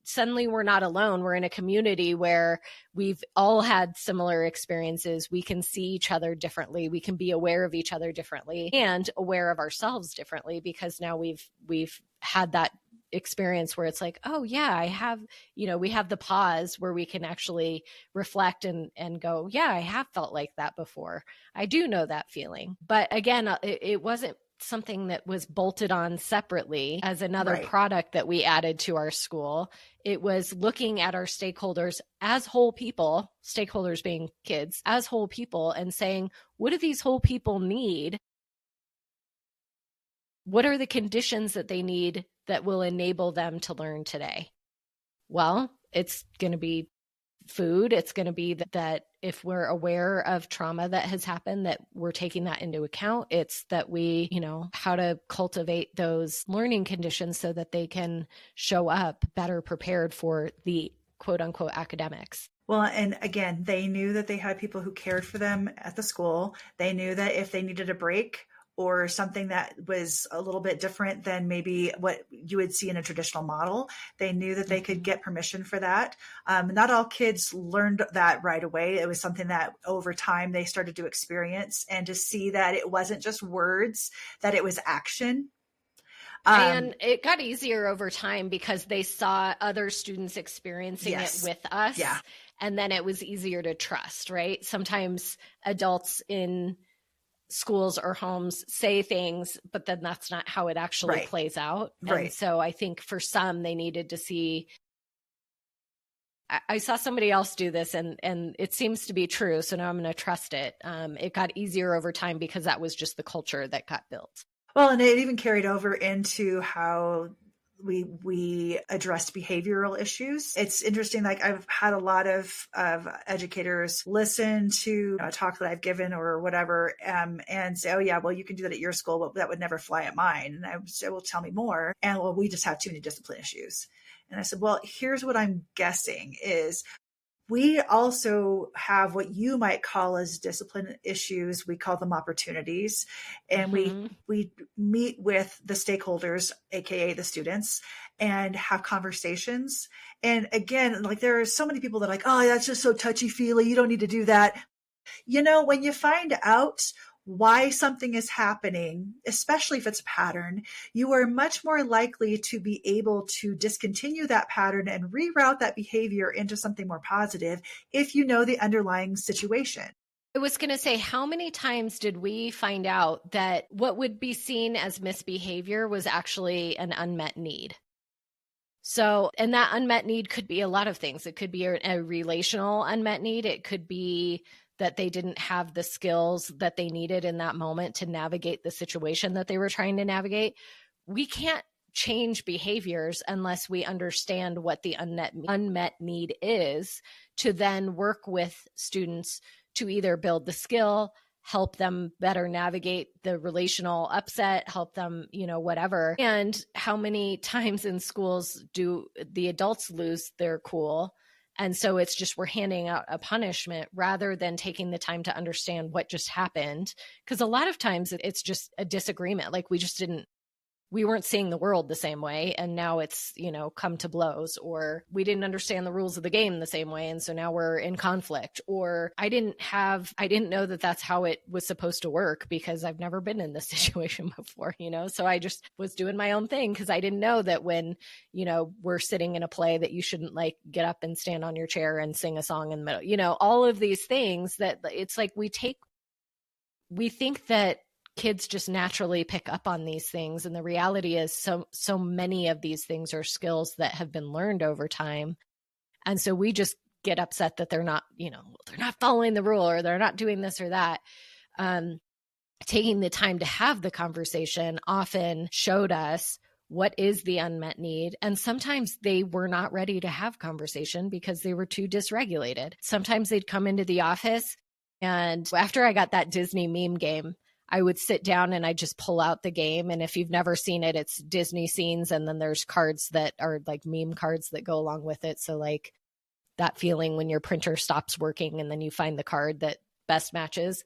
Suddenly we're not alone. We're in a community where we've all had similar experiences. We can see each other differently. We can be aware of each other differently and aware of ourselves differently because now we've had that experience where it's like, oh yeah, I have, we have the pause where we can actually reflect and go, yeah, I have felt like that before. I do know that feeling. But again, it wasn't something that was bolted on separately as another product that we added to our school. It was looking at our stakeholders as whole people, stakeholders being kids, as whole people, and saying, what do these whole people need? What are the conditions that they need that will enable them to learn today? Well, it's going to be food. It's going to be that if we're aware of trauma that has happened, that we're taking that into account. It's that we, how to cultivate those learning conditions so that they can show up better prepared for the quote unquote academics. Well, and again, they knew that they had people who cared for them at the school. They knew that if they needed a break or something that was a little bit different than maybe what you would see in a traditional model, they knew that they could get permission for that. Not all kids learned that right away. It was something that over time they started to experience and to see that it wasn't just words, that it was action. And it got easier over time because they saw other students experiencing it with us. Yeah. And then it was easier to trust, right? Sometimes adults in schools or homes say things, but then that's not how it actually plays out. And so I think for some, they needed to see. I saw somebody else do this and it seems to be true. So now I'm going to trust it. It got easier over time because that was just the culture that got built. Well, and it even carried over into how we addressed behavioral issues. It's interesting. Like I've had a lot of educators listen to a talk that I've given or whatever, and say, oh yeah, well, you can do that at your school, but that would never fly at mine. And I would say, well, tell me more. And well, we just have too many discipline issues. And I said, well, here's what I'm guessing is we also have what you might call as discipline issues. We call them opportunities. And we meet with the stakeholders, AKA the students, and have conversations. And again, like there are so many people that are like, oh, that's just so touchy-feely. You don't need to do that. When you find out why something is happening, especially if it's a pattern, you are much more likely to be able to discontinue that pattern and reroute that behavior into something more positive if you know the underlying situation. I was going to say, how many times did we find out that what would be seen as misbehavior was actually an unmet need? So, and that unmet need could be a lot of things. It could be a relational unmet need. It could be that they didn't have the skills that they needed in that moment to navigate the situation that they were trying to navigate. We can't change behaviors unless we understand what the unmet need is to then work with students to either build the skill, help them better navigate the relational upset, help them, whatever. And how many times in schools do the adults lose their cool? And so it's just, we're handing out a punishment rather than taking the time to understand what just happened. Because a lot of times it's just a disagreement. Like we weren't seeing the world the same way. And now it's, come to blows, or we didn't understand the rules of the game the same way. And so now we're in conflict, or I didn't know that that's how it was supposed to work because I've never been in this situation before, So I just was doing my own thing because I didn't know that when, we're sitting in a play that you shouldn't like get up and stand on your chair and sing a song in the middle, all of these things that it's like we think that kids just naturally pick up on these things. And the reality is so many of these things are skills that have been learned over time. And so we just get upset that they're not, they're not following the rule or they're not doing this or that. Taking the time to have the conversation often showed us what is the unmet need. And sometimes they were not ready to have conversation because they were too dysregulated. Sometimes they'd come into the office, and after I got that Disney meme game, I would sit down and I just pull out the game. And if you've never seen it, it's Disney scenes. And then there's cards that are like meme cards that go along with it. So like that feeling when your printer stops working and then you find the card that best matches.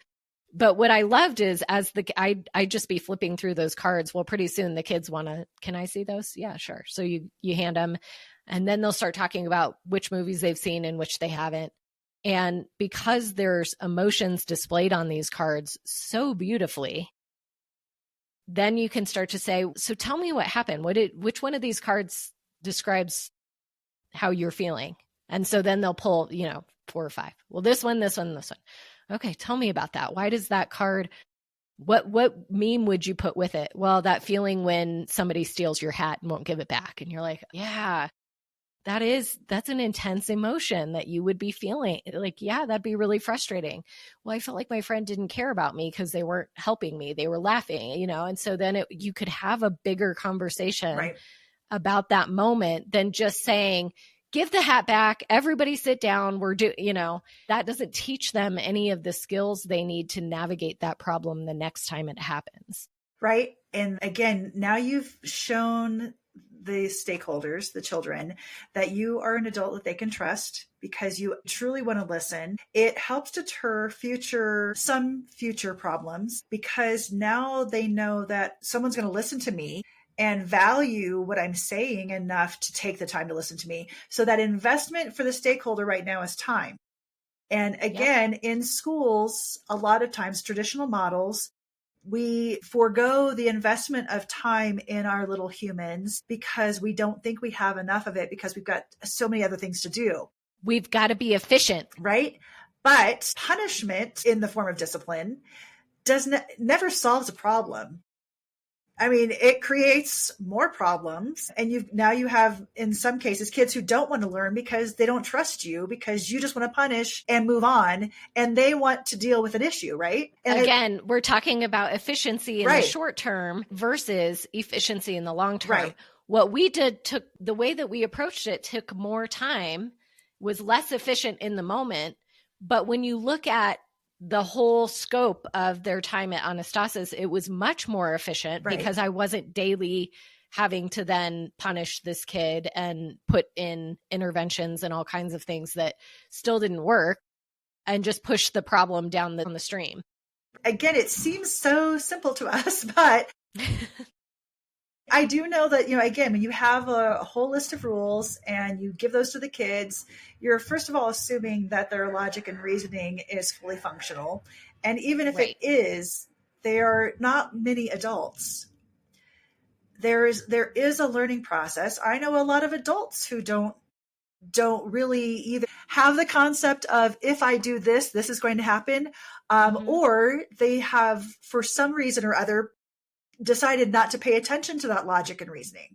But what I loved is I'd just be flipping through those cards. Well, pretty soon the kids can I see those? Yeah, sure. So you hand them, and then they'll start talking about which movies they've seen and which they haven't. And because there's emotions displayed on these cards so beautifully, then you can start to say, so tell me what happened. Which one of these cards describes how you're feeling? And so then they'll pull, 4 or 5. Well, this one, this one, this one. Okay, tell me about that. Why does that card, what meme would you put with it? Well, that feeling when somebody steals your hat and won't give it back. And you're like, yeah. That's an intense emotion that you would be feeling. Like, yeah, that'd be really frustrating. Well, I felt like my friend didn't care about me because they weren't helping me. They were laughing, And so then you could have a bigger conversation about that moment than just saying, give the hat back, everybody sit down. That doesn't teach them any of the skills they need to navigate that problem the next time it happens. Right. And again, now you've shown the stakeholders, the children, that you are an adult that they can trust because you truly want to listen. It helps deter some future problems because now they know that someone's going to listen to me and value what I'm saying enough to take the time to listen to me. So that investment for the stakeholder right now is time. And again, in schools, a lot of times traditional models, we forego the investment of time in our little humans because we don't think we have enough of it because we've got so many other things to do. We've got to be efficient. Right? But punishment in the form of discipline never solves a problem. I mean, it creates more problems. And you have, in some cases, kids who don't want to learn because they don't trust you, because you just want to punish and move on, and they want to deal with an issue, right? And again, we're talking about efficiency in the short term versus efficiency in the long term. Right. What we did the way that we approached it took more time, was less efficient in the moment. But when you look at the whole scope of their time at Anastasis, it was much more efficient because I wasn't daily having to then punish this kid and put in interventions and all kinds of things that still didn't work and just push the problem down the stream. Again, it seems so simple to us, but I do know that, again, when you have a whole list of rules and you give those to the kids, you're first of all assuming that their logic and reasoning is fully functional. And even if it is, there are not many adults. There is a learning process. I know a lot of adults who don't really either have the concept of, if I do this, this is going to happen, or they have, for some reason or other, decided not to pay attention to that logic and reasoning.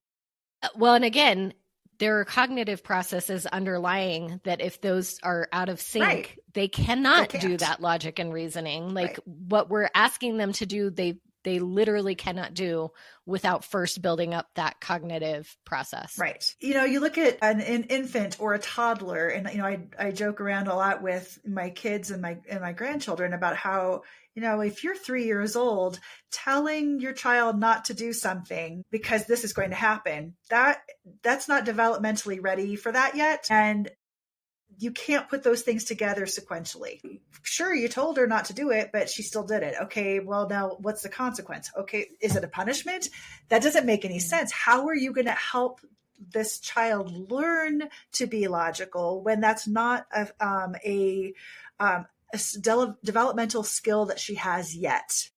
Well, and again, there are cognitive processes underlying that if those are out of sync, they cannot do that logic and reasoning. Like what we're asking them to do, they literally cannot do without first building up that cognitive process. Right. You look at an infant or a toddler, and I joke around a lot with my kids and my grandchildren about how, if you're 3 years old, telling your child not to do something because this is going to happen, that's not developmentally ready for that yet. And you can't put those things together sequentially. Sure, you told her not to do it, but she still did it. Okay, well, now what's the consequence? Okay, is it a punishment? That doesn't make any sense. How are you going to help this child learn to be logical when that's not a developmental skill that she has yet?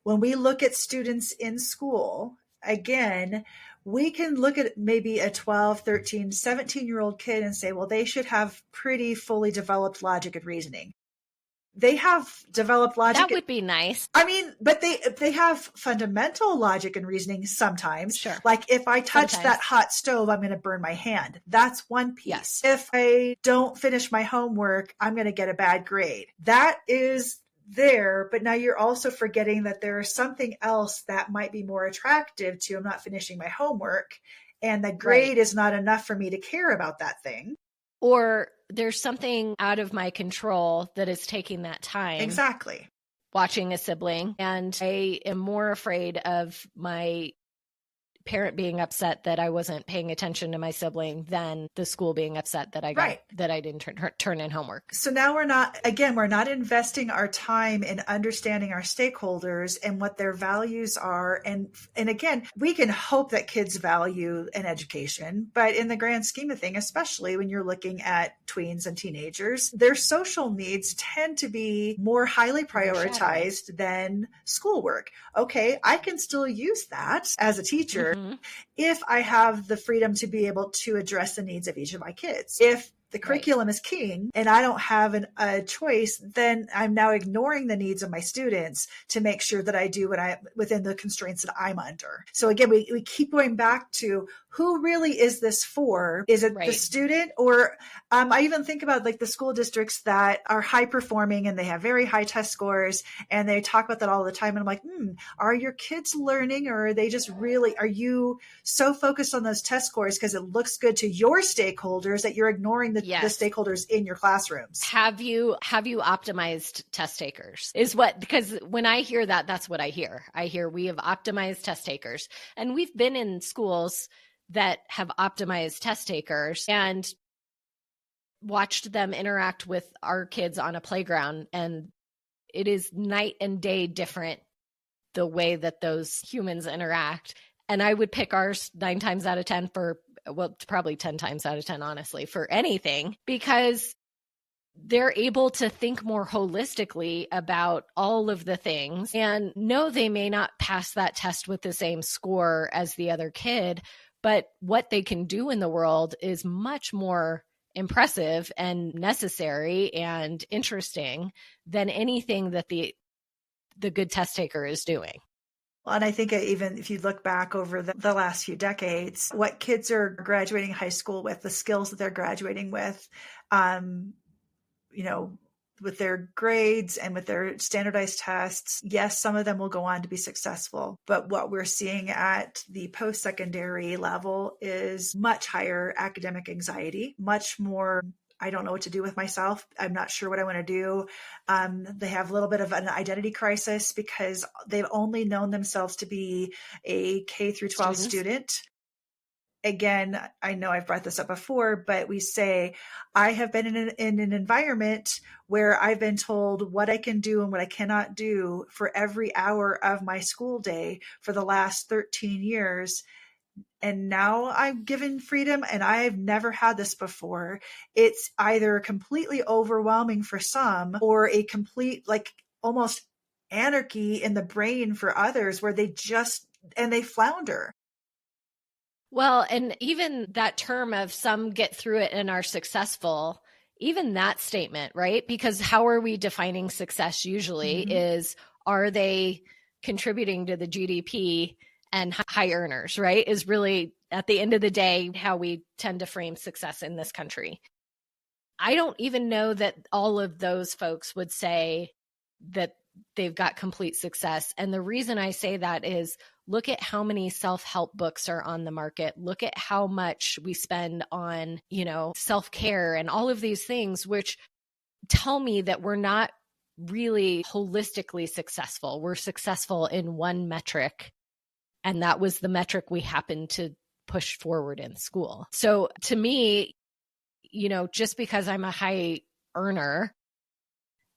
When we look at students in school, again, we can look at maybe a 12, 13, 17-year-old kid and say, well, they should have pretty fully developed logic and reasoning. They have developed logic. That would be nice. I mean, but they have fundamental logic and reasoning sometimes. Sure. Like if I touch that hot stove, I'm going to burn my hand. That's one piece. Yes. If I don't finish my homework, I'm going to get a bad grade. That is there, but now you're also forgetting that there is something else that might be more attractive to I'm not finishing my homework, and the grade is not enough for me to care about that thing. Or there's something out of my control that is taking that time. Exactly. Watching a sibling. And I am more afraid of my parent being upset that I wasn't paying attention to my sibling than the school being upset that that I didn't turn in homework. So now we're not investing our time in understanding our stakeholders and what their values are. And again, we can hope that kids value an education, but in the grand scheme of things, especially when you're looking at tweens and teenagers, their social needs tend to be more highly prioritized than schoolwork. Okay, I can still use that as a teacher if I have the freedom to be able to address the needs of each of my kids. If the curriculum is king and I don't have a choice, then I'm now ignoring the needs of my students to make sure that I do within the constraints that I'm under. So again, we keep going back to who really is this for? Is it the student? Or I even think about like the school districts that are high performing and they have very high test scores and they talk about that all the time. And I'm like, are your kids learning, or are you so focused on those test scores because it looks good to your stakeholders that you're ignoring the stakeholders in your classrooms? Have you optimized test takers because when I hear that, that's what I hear. I hear we have optimized test takers, and we've been in schools that have optimized test takers and watched them interact with our kids on a playground. And it is night and day different the way that those humans interact. And I would pick ours 9 times out of 10 probably 10 times out of 10, honestly, for anything, because they're able to think more holistically about all of the things. And no, they may not pass that test with the same score as the other kid, but what they can do in the world is much more impressive and necessary and interesting than anything that the good test taker is doing. Well, and I think even if you look back over the last few decades, what kids are graduating high school with, the skills that they're graduating with, with their grades and with their standardized tests, yes, some of them will go on to be successful. But what we're seeing at the post-secondary level is much higher academic anxiety, much more, I don't know what to do with myself. I'm not sure what I want to do. They have a little bit of an identity crisis because they've only known themselves to be a K through 12 student. Again, I know I've brought this up before, but we say, I have been in an environment where I've been told what I can do and what I cannot do for every hour of my school day for the last 13 years. And now I'm given freedom, and I've never had this before. It's either completely overwhelming for some or a complete, like almost anarchy in the brain for others where they flounder. Well, and even that term of some get through it and are successful, even that statement, right? Because how are we defining success usually is, are they contributing to the GDP and high earners, right? Is really at the end of the day, how we tend to frame success in this country. I don't even know that all of those folks would say that they've got complete success. And the reason I say that is look at how many self-help books are on the market. Look at how much we spend on, self-care and all of these things, which tell me that we're not really holistically successful. We're successful in one metric. And that was the metric we happened to push forward in school. So to me, just because I'm a high earner,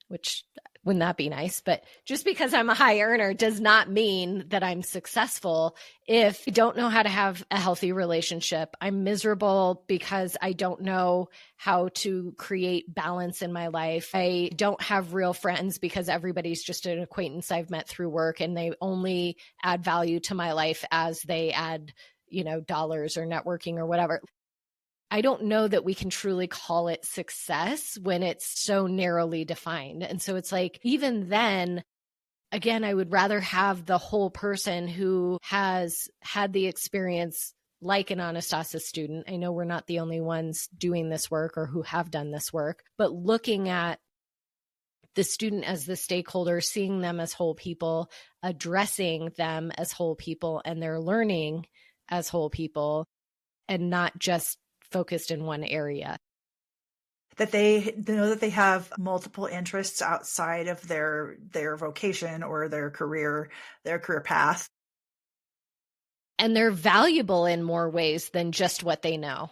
which wouldn't that be nice? But just because I'm a high earner does not mean that I'm successful. If I don't know how to have a healthy relationship, I'm miserable because I don't know how to create balance in my life. I don't have real friends because everybody's just an acquaintance I've met through work, and they only add value to my life as they add, dollars or networking or whatever. I don't know that we can truly call it success when it's so narrowly defined. And so it's like, even then, again, I would rather have the whole person who has had the experience like an Anastasis student. I know we're not the only ones doing this work or who have done this work, but looking at the student as the stakeholder, seeing them as whole people, addressing them as whole people and their learning as whole people, and not just focused in one area. That they know that they have multiple interests outside of their vocation or their career path. And they're valuable in more ways than just what they know.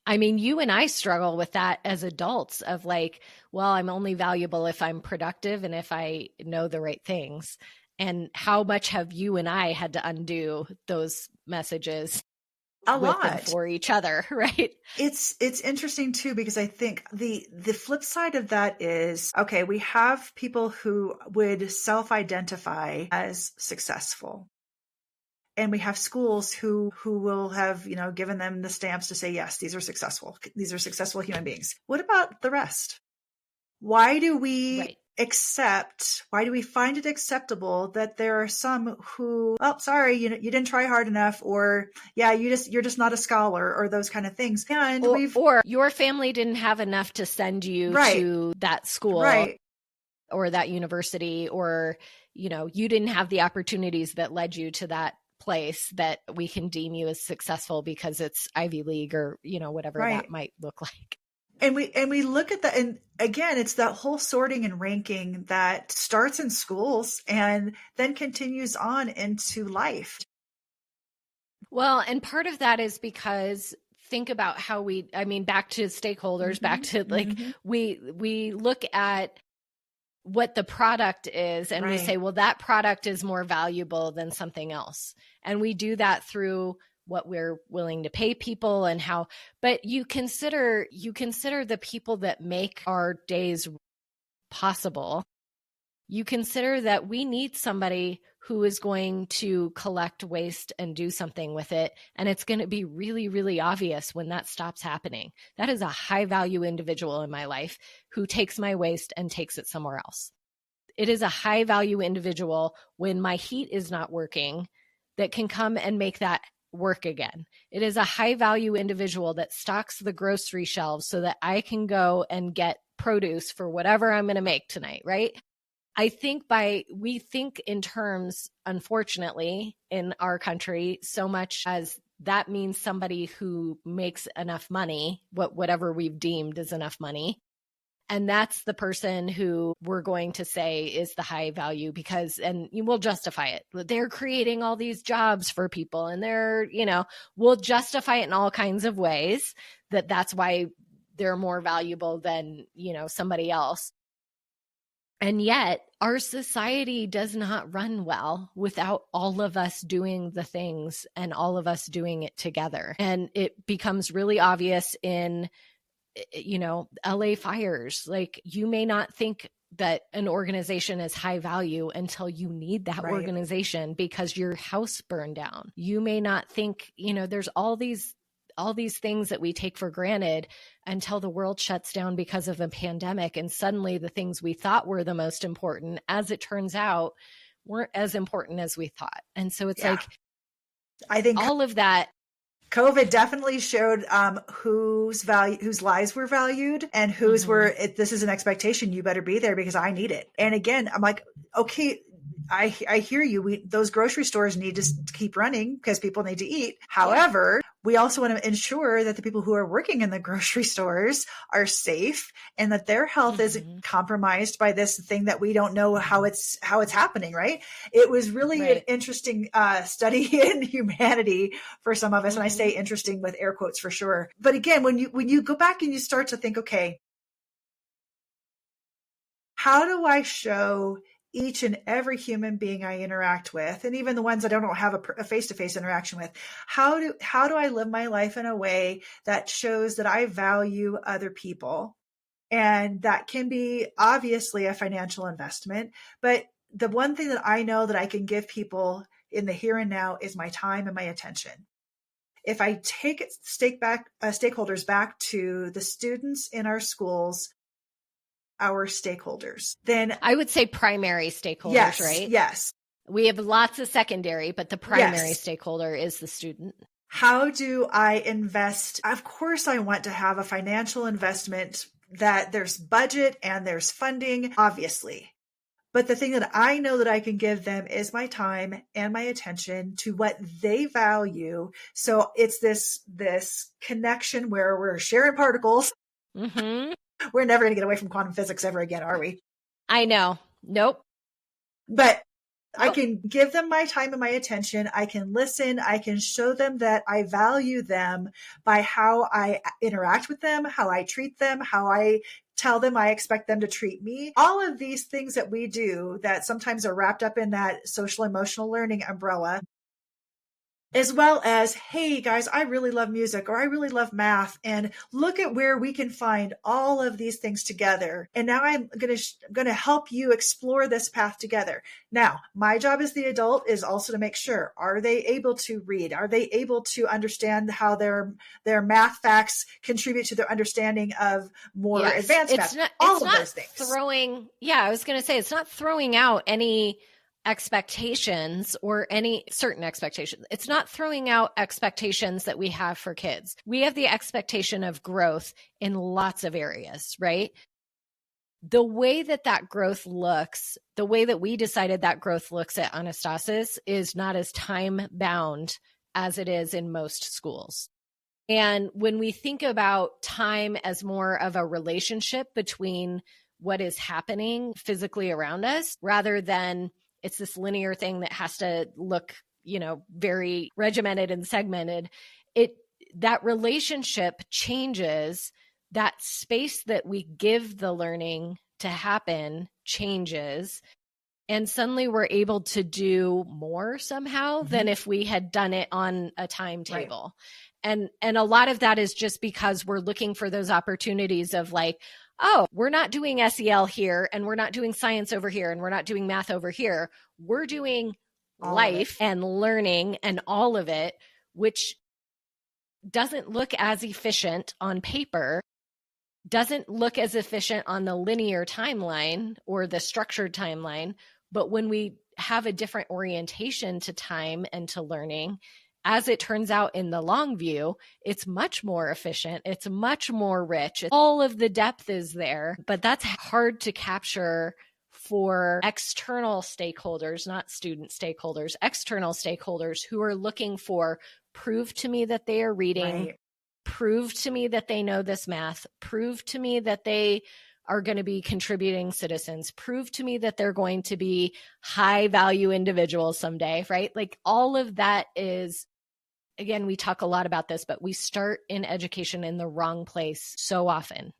I mean, you and I struggle with that as adults of like, well, I'm only valuable if I'm productive and if I know the right things. And how much have you and I had to undo those messages? A with lot. And for each other, right? It's interesting too, because I think the flip side of that is, okay, we have people who would self-identify as successful. And we have schools who will have, given them the stamps to say, yes, these are successful. These are successful human beings. What about the rest? Why do we why do we find it acceptable that there are some who, oh, sorry, you didn't try hard enough, or yeah, you're just not a scholar, or those kind of things. And or your family didn't have enough to send you to that school or that university, or, you didn't have the opportunities that led you to that place that we can deem you as successful because it's Ivy League or, whatever that might look like. And we look at that, and again, it's that whole sorting and ranking that starts in schools and then continues on into life. Well, and part of that is because think about how back to stakeholders, back to we look at what the product is and we say, well, that product is more valuable than something else. And we do that through what we're willing to pay people and how, but you consider the people that make our days possible. You consider that we need somebody who is going to collect waste and do something with it. And it's going to be really, really obvious when that stops happening. That is a high value individual in my life who takes my waste and takes it somewhere else. It is a high value individual when my heat is not working that can come and make that work again. It is a high value individual that stocks the grocery shelves so that I can go and get produce for whatever I'm going to make tonight, right? I think we think in terms, unfortunately, in our country, so much as that means somebody who makes enough money, whatever we've deemed as enough money. And that's the person who we're going to say is the high value because, and you will justify it. They're creating all these jobs for people and we'll justify it in all kinds of ways that's why they're more valuable than, somebody else. And yet our society does not run well without all of us doing the things and all of us doing it together. And it becomes really obvious in LA fires. Like, you may not think that an organization is high value until you need that organization because your house burned down. You may not think, there's all these things that we take for granted until the world shuts down because of a pandemic. And suddenly the things we thought were the most important, as it turns out, weren't as important as we thought. And so it's like, I think all of that COVID definitely showed whose lives were valued and whose were, this is an expectation. You better be there because I need it. And again, I'm like, okay, I hear you. Those grocery stores need to keep running because people need to eat. However, we also want to ensure that the people who are working in the grocery stores are safe and that their health isn't compromised by this thing that we don't know how it's happening. Right. It was really an interesting study in humanity for some of us. And I say interesting with air quotes for sure. But again, when you go back and you start to think, okay, how do I show each and every human being I interact with, and even the ones I don't have a face-to-face interaction with, how do I live my life in a way that shows that I value other people? And that can be obviously a financial investment, but the one thing that I know that I can give people in the here and now is my time and my attention. If I take stakeholders back to the students in our schools, our stakeholders, then I would say primary stakeholders, yes, right? Yes. We have lots of secondary, but the primary stakeholder is the student. How do I invest? Of course, I want to have a financial investment that there's budget and there's funding, obviously. But the thing that I know that I can give them is my time and my attention to what they value. So it's this connection where we're sharing particles. We're never going to get away from quantum physics ever again, are we? I know. Nope. But I can give them my time and my attention. I can listen. I can show them that I value them by how I interact with them, how I treat them, how I tell them I expect them to treat me. All of these things that we do that sometimes are wrapped up in that social emotional learning umbrella, as well as, hey guys, I really love music or I really love math, and look at where we can find all of these things together. And now I'm going to help you explore this path together. Now, my job as the adult is also to make sure, are they able to read? Are they able to understand how their math facts contribute to their understanding of more advanced math? All of those things. I was going to say, it's not throwing out any expectations or any certain expectations. It's not throwing out expectations that we have for kids. We have the expectation of growth in lots of areas, right? The way that growth looks, the way that we decided that growth looks at Anastasis is not as time bound as it is in most schools. And when we think about time as more of a relationship between what is happening physically around us, rather than it's this linear thing that has to look, very regimented and segmented. That relationship changes. That space that we give the learning to happen changes. And suddenly we're able to do more somehow than if we had done it on a timetable. Right. And a lot of that is just because we're looking for those opportunities of like, oh, we're not doing SEL here, and we're not doing science over here, and we're not doing math over here. We're doing life and learning and all of it, which doesn't look as efficient on paper, doesn't look as efficient on the linear timeline or the structured timeline. But when we have a different orientation to time and to learning, as it turns out in the long view, it's much more efficient. It's much more rich. All of the depth is there, but that's hard to capture for external stakeholders, not student stakeholders, external stakeholders who are looking for prove to me that they are reading, prove to me that they know this math, prove to me that they are going to be contributing citizens, prove to me that they're going to be high value individuals someday, right? Like all of that is, again, we talk a lot about this, but we start in education in the wrong place so often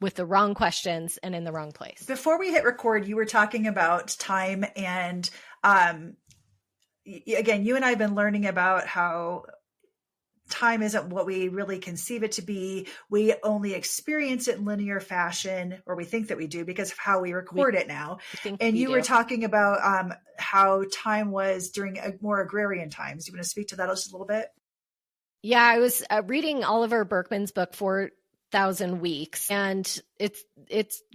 with the wrong questions and in the wrong place. Before we hit record, you were talking about time and again, you and I have been learning about how time isn't what we really conceive it to be. We only experience it in linear fashion, or we think that we do because of how we record it now. And you were talking about how time was during more agrarian times. You want to speak to that just a little bit? Yeah, I was reading Oliver Burkeman's book, 4,000 Weeks, and it's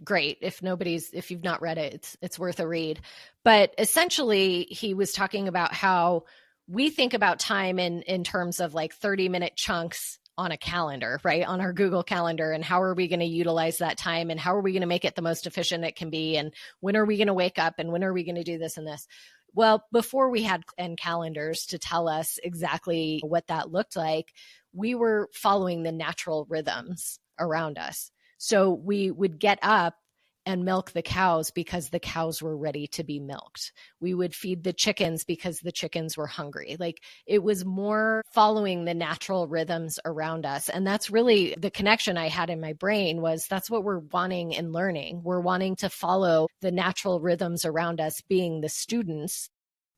great. If you've not read it, it's worth a read. But essentially, he was talking about how we think about time in terms of like 30-minute chunks on a calendar, right? On our Google Calendar. And how are we going to utilize that time? And how are we going to make it the most efficient it can be? And when are we going to wake up? And when are we going to do this and this? Well, before we had calendars to tell us exactly what that looked like, we were following the natural rhythms around us. So we would get up and milk the cows because the cows were ready to be milked. We would feed the chickens because the chickens were hungry. Like, it was more following the natural rhythms around us. And that's really the connection I had in my brain, was that's what we're wanting in learning. We're wanting to follow the natural rhythms around us, being the students,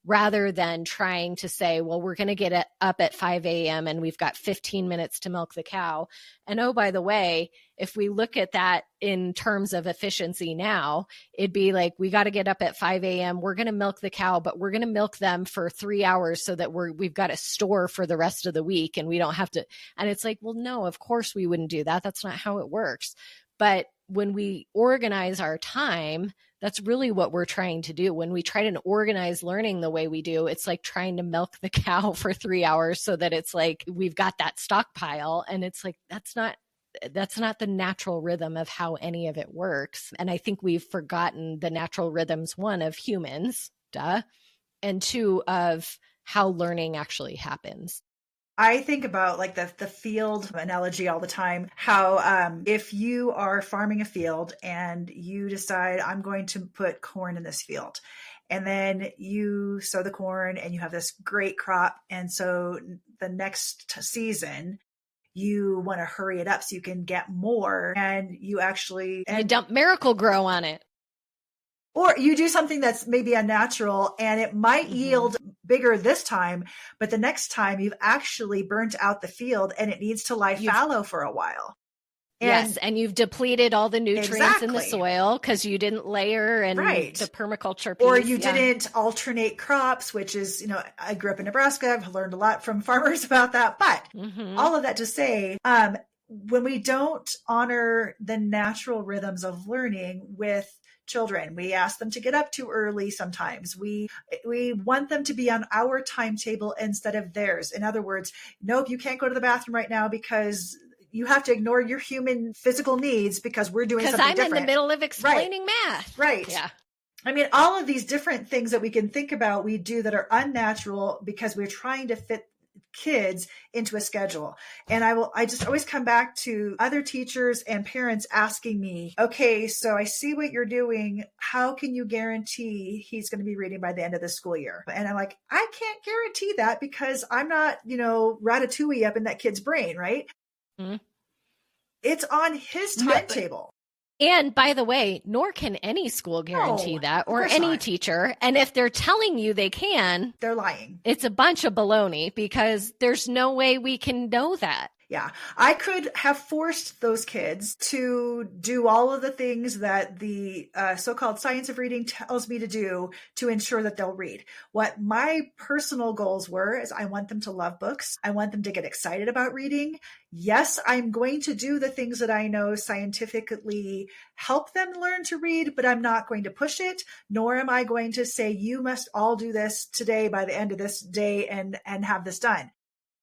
rather than trying to say, well, we're going to get up at 5 a.m. and we've got 15 minutes to milk the cow. And oh, by the way, if we look at that in terms of efficiency now, it'd be like, we got to get up at 5 a.m. We're going to milk the cow, but we're going to milk them for 3 hours so that we've got a store for the rest of the week and we don't have to. And it's like, well, no, of course we wouldn't do that. That's not how it works. But when we organize our time, that's really what we're trying to do. When we try to organize learning the way we do, it's like trying to milk the cow for 3 hours so that it's like we've got that stockpile. And it's like, that's not the natural rhythm of how any of it works. And I think we've forgotten the natural rhythms, one, of humans, and two, of how learning actually happens. I think about like the field analogy all the time, how if you are farming a field and you decide, I'm going to put corn in this field, and then you sow the corn and you have this great crop. And so the next season, you want to hurry it up so you can get more, and you dump Miracle Grow on it. Or you do something that's maybe unnatural and it might yield bigger this time, but the next time you've actually burnt out the field and it needs to lie fallow for a while. And you've depleted all the nutrients in the soil because you didn't layer and the permaculture piece. Or you didn't alternate crops, which is, I grew up in Nebraska. I've learned a lot from farmers about that. But all of that to say, when we don't honor the natural rhythms of learning with children, we ask them to get up too early. Sometimes we want them to be on our timetable instead of theirs. In other words, nope, you can't go to the bathroom right now because you have to ignore your human physical needs because we're doing something different. Because I'm in the middle of explaining math. Right. Yeah. I mean, all of these different things that we can think about, we do that are unnatural because we're trying to fit kids into a schedule. And I just always come back to other teachers and parents asking me, okay, so I see what you're doing. How can you guarantee he's going to be reading by the end of the school year? And I'm like, I can't guarantee that because I'm not, Ratatouille up in that kid's brain, right? Mm-hmm. It's on his timetable. And by the way, nor can any school guarantee that, or any teacher. And if they're telling you they can, they're lying. It's a bunch of baloney because there's no way we can know that. Yeah, I could have forced those kids to do all of the things that the so-called science of reading tells me to do to ensure that they'll read. What my personal goals were is I want them to love books. I want them to get excited about reading. Yes, I'm going to do the things that I know scientifically help them learn to read, but I'm not going to push it, nor am I going to say, you must all do this today by the end of this day and have this done.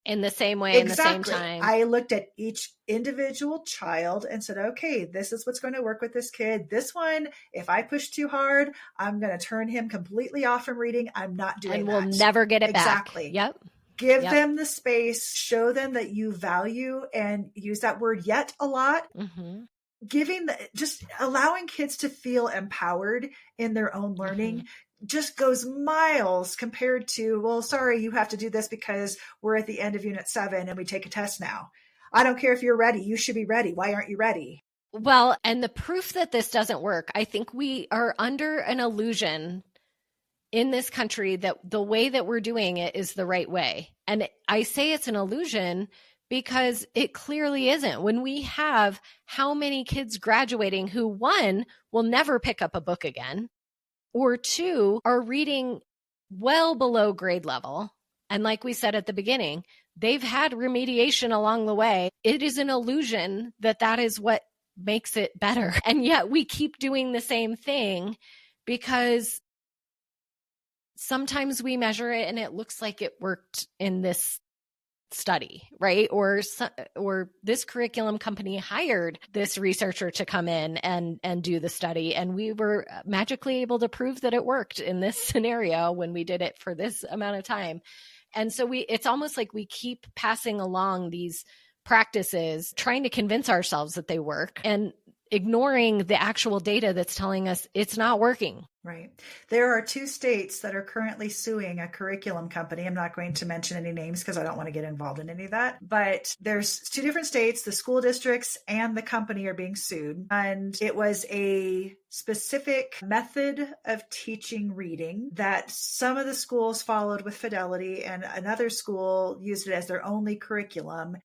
In the same way, exactly. In the same time. I looked at each individual child and said, okay, this is what's going to work with this kid. This one, if I push too hard, I'm going to turn him completely off from reading. I'm not doing that. And we'll never get it back. Exactly. Yep. Give them the space, show them that you value, and use that word yet a lot. Mm-hmm. Just allowing kids to feel empowered in their own learning just goes miles compared to, well, sorry, you have to do this because we're at the end of Unit 7 and we take a test now. I don't care if you're ready. You should be ready. Why aren't you ready? Well, and the proof that this doesn't work, I think we are under an illusion in this country that the way that we're doing it is the right way. And I say it's an illusion because it clearly isn't. When we have how many kids graduating who, one, will never pick up a book again, or two, are reading well below grade level. And like we said at the beginning, they've had remediation along the way. It is an illusion that that is what makes it better. And yet we keep doing the same thing because sometimes we measure it and it looks like it worked in this study, right? Or this curriculum company hired this researcher to come in and do the study, and we were magically able to prove that it worked in this scenario when we did it for this amount of time. And so it's almost like we keep passing along these practices, trying to convince ourselves that they work and ignoring the actual data that's telling us it's not working. Right. There are 2 states that are currently suing a curriculum company. I'm not going to mention any names because I don't want to get involved in any of that. But there's 2 different states, the school districts and the company are being sued. And it was a specific method of teaching reading that some of the schools followed with fidelity and another school used it as their only curriculum.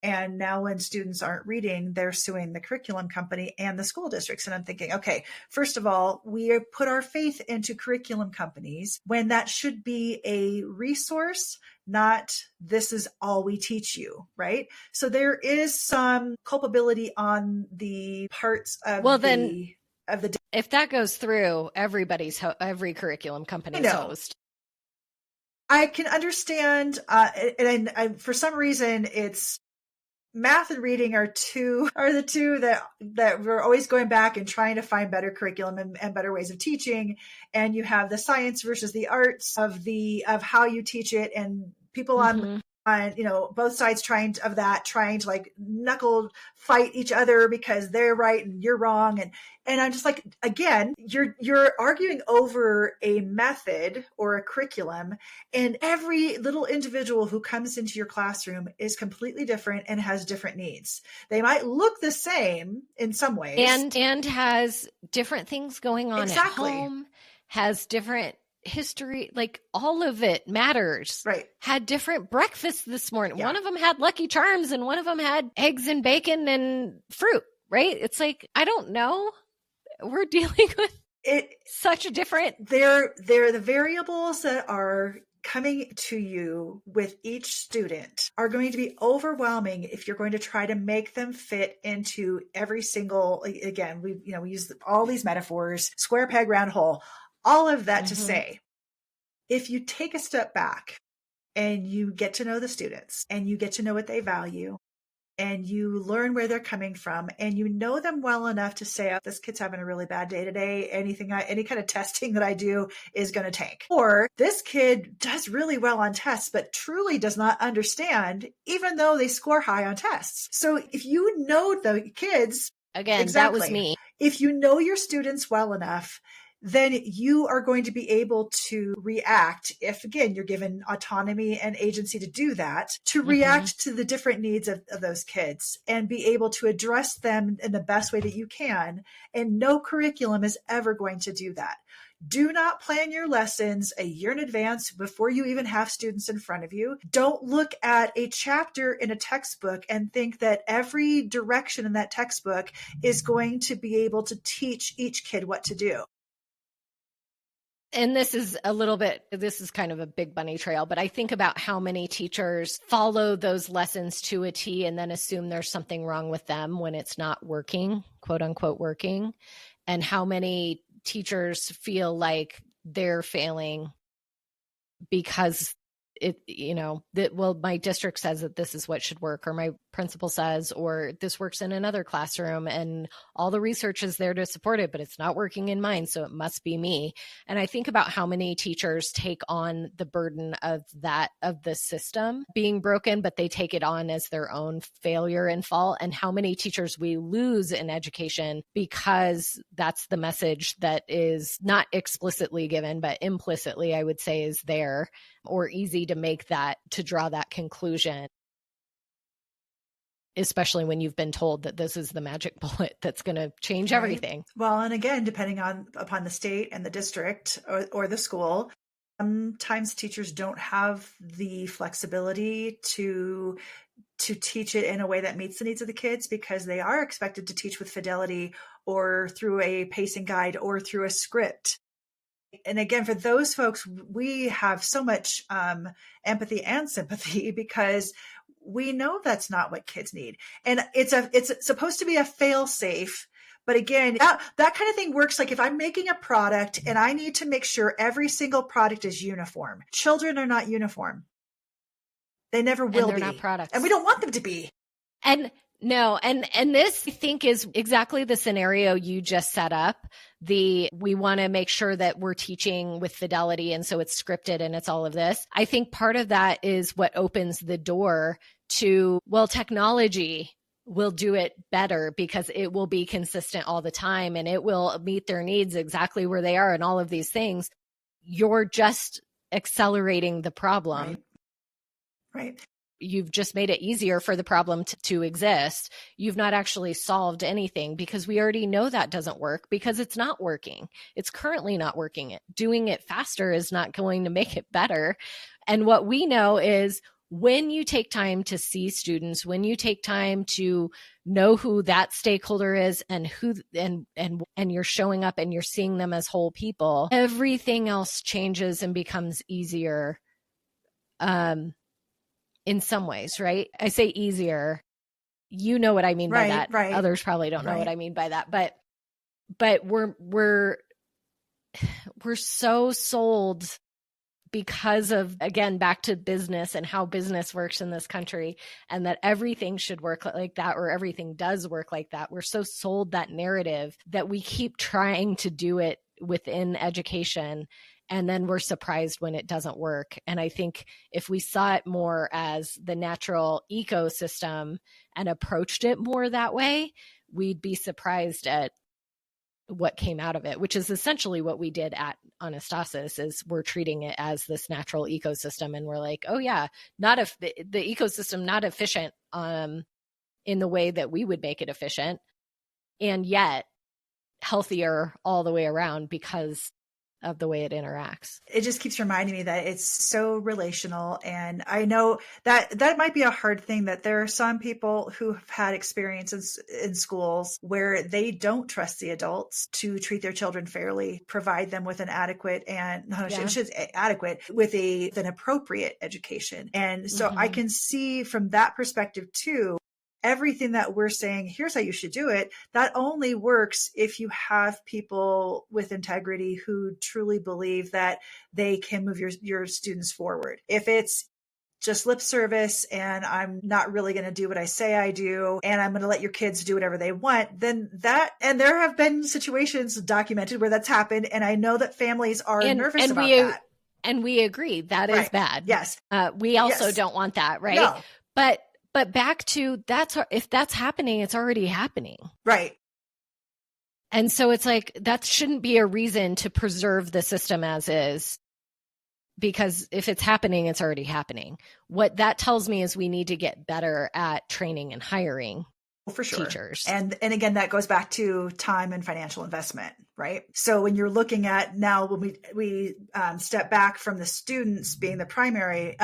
And now when students aren't reading, they're suing the curriculum company and the school districts. And I'm thinking, okay, first of all, we put our faith into curriculum companies when that should be a resource, not this is all we teach you, right? So there is some culpability on the parts of if that goes through, every curriculum company is hosed. I can understand, and for some reason, it's math and reading are the two that we're always going back and trying to find better curriculum and better ways of teaching. And you have the science versus the arts of how you teach it, and people on both sides trying to like knuckle fight each other because they're right and you're wrong. And I'm just like, again, you're arguing over a method or a curriculum, and every little individual who comes into your classroom is completely different and has different needs. They might look the same in some ways. And has different things going on at home, has different history, like all of it matters. Right. Had different breakfasts this morning. Yeah. One of them had Lucky Charms and one of them had eggs and bacon and fruit, right? It's like, I don't know. We're dealing with such a different. They're the variables that are coming to you with each student are going to be overwhelming if you're going to try to make them fit into every single, again, we use all these metaphors, square peg, round hole. All of that to say, if you take a step back and you get to know the students and you get to know what they value and you learn where they're coming from and you know them well enough to say, oh, this kid's having a really bad day today. Any kind of testing that I do is going to tank. Or this kid does really well on tests, but truly does not understand, even though they score high on tests. So if you know the kids, again, that was me. If you know your students well enough, then you are going to be able to react, if again, you're given autonomy and agency to do that, to react to the different needs of those kids and be able to address them in the best way that you can. And no curriculum is ever going to do that. Do not plan your lessons a year in advance before you even have students in front of you. Don't look at a chapter in a textbook and think that every direction in that textbook is going to be able to teach each kid what to do. And this is kind of a big bunny trail, but I think about how many teachers follow those lessons to a T and then assume there's something wrong with them when it's not working, quote unquote working, and how many teachers feel like they're failing because my district says that this is what should work, or my principal says, or this works in another classroom and all the research is there to support it, but it's not working in mine, so it must be me. And I think about how many teachers take on the burden of the system being broken, but they take it on as their own failure and fault, and how many teachers we lose in education because that's the message that is not explicitly given, but implicitly, I would say, is there, or easy to draw that conclusion, especially when you've been told that this is the magic bullet that's going to change everything. Well, and again, depending upon the state and the district or the school, sometimes teachers don't have the flexibility to teach it in a way that meets the needs of the kids because they are expected to teach with fidelity or through a pacing guide or through a script. And again, for those folks, we have so much empathy and sympathy because we know that's not what kids need. And it's supposed to be a fail safe, But again, that kind of thing works like if I'm making a product and I need to make sure every single product is uniform. Children are not uniform. They never will they're be. Not products. And we don't want them to be. And no, and this I think is exactly the scenario you just set up. We want to make sure that we're teaching with fidelity, and so it's scripted and it's all of this. I think part of that is what opens the door to, well, technology will do it better because it will be consistent all the time and it will meet their needs exactly where they are and all of these things. You're just accelerating the problem. Right. You've just made it easier for the problem to exist. You've not actually solved anything because we already know that doesn't work because it's not working. It's currently not working. Doing it faster is not going to make it better. And what we know is when you take time to see students, when you take time to know who that stakeholder is and who and you're showing up and you're seeing them as whole people, everything else changes and becomes easier. In some ways, right? I say easier. You know what I mean by that. Right. Others probably don't know what I mean by that. But we're so sold because of, again, back to business and how business works in this country and that everything should work like that or everything does work like that. We're so sold that narrative that we keep trying to do it within education. And then we're surprised when it doesn't work. And I think if we saw it more as the natural ecosystem and approached it more that way, we'd be surprised at what came out of it, which is essentially what we did at Anastasis. Is we're treating it as this natural ecosystem. And we're like, oh yeah, the ecosystem not efficient in the way that we would make it efficient, and yet healthier all the way around because of the way it interacts. It just keeps reminding me that it's so relational. And I know that might be a hard thing, that there are some people who have had experiences in schools where they don't trust the adults to treat their children fairly, provide them with an adequate and with an appropriate education. And so I can see from that perspective too, everything that we're saying, here's how you should do it, that only works if you have people with integrity who truly believe that they can move your students forward. If it's just lip service and I'm not really going to do what I say I do and I'm going to let your kids do whatever they want, then and there have been situations documented where that's happened. And I know that families are nervous about that. And we agree that is bad. Yes. We also don't want that, right? No. But back to if that's happening, it's already happening. Right. And so it's like, that shouldn't be a reason to preserve the system as is, because if it's happening, it's already happening. What that tells me is we need to get better at training and hiring for sure. teachers. And again, that goes back to time and financial investment, right? So when you're looking at now, when we step back from the students being the primary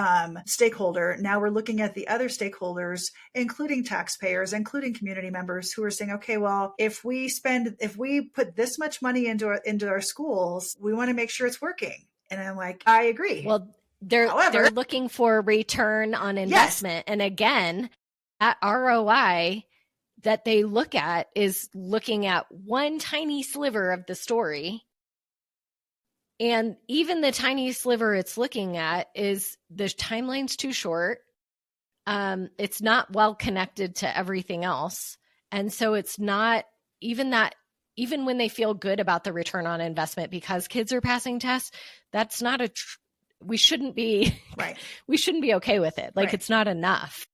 stakeholder, now we're looking at the other stakeholders, including taxpayers, including community members who are saying, okay, well, if we put this much money into our schools, we want to make sure it's working. And I'm like, I agree. Well, they're looking for return on investment. Yes. And again, that ROI that they look at is looking at one tiny sliver of the story. And even the tiny sliver it's looking at is the timeline's too short. It's not well connected to everything else. And so it's not even when they feel good about the return on investment because kids are passing tests, that's not we shouldn't be, right. We shouldn't be okay with it. Like right. It's not enough.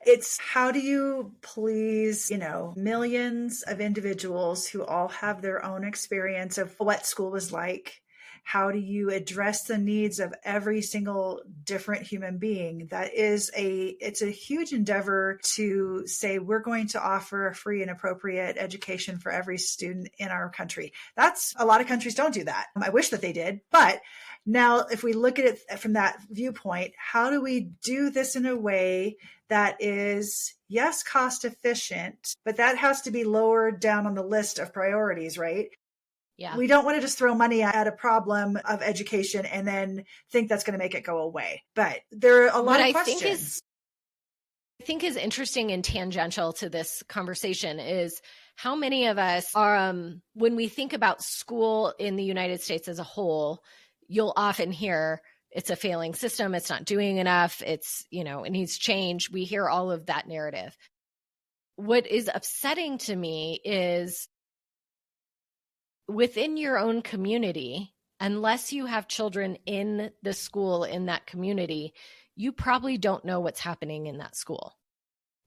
It's how do you please, millions of individuals who all have their own experience of what school was like. How do you address the needs of every single different human being? It's a huge endeavor to say we're going to offer a free and appropriate education for every student in our country. A lot of countries don't do that. I wish that they did, but now if we look at it from that viewpoint, how do we do this in a way that is, yes, cost efficient, but that has to be lowered down on the list of priorities, right? Yeah. We don't want to just throw money at a problem of education and then think that's going to make it go away. But there are a lot of questions. I think is interesting and tangential to this conversation is How many of us are, when we think about school in the United States as a whole, you'll often hear it's a failing system, it's not doing enough, it's, it needs change. We hear all of that narrative. What is upsetting to me is within your own community, unless you have children in the school in that community, you probably don't know what's happening in that school.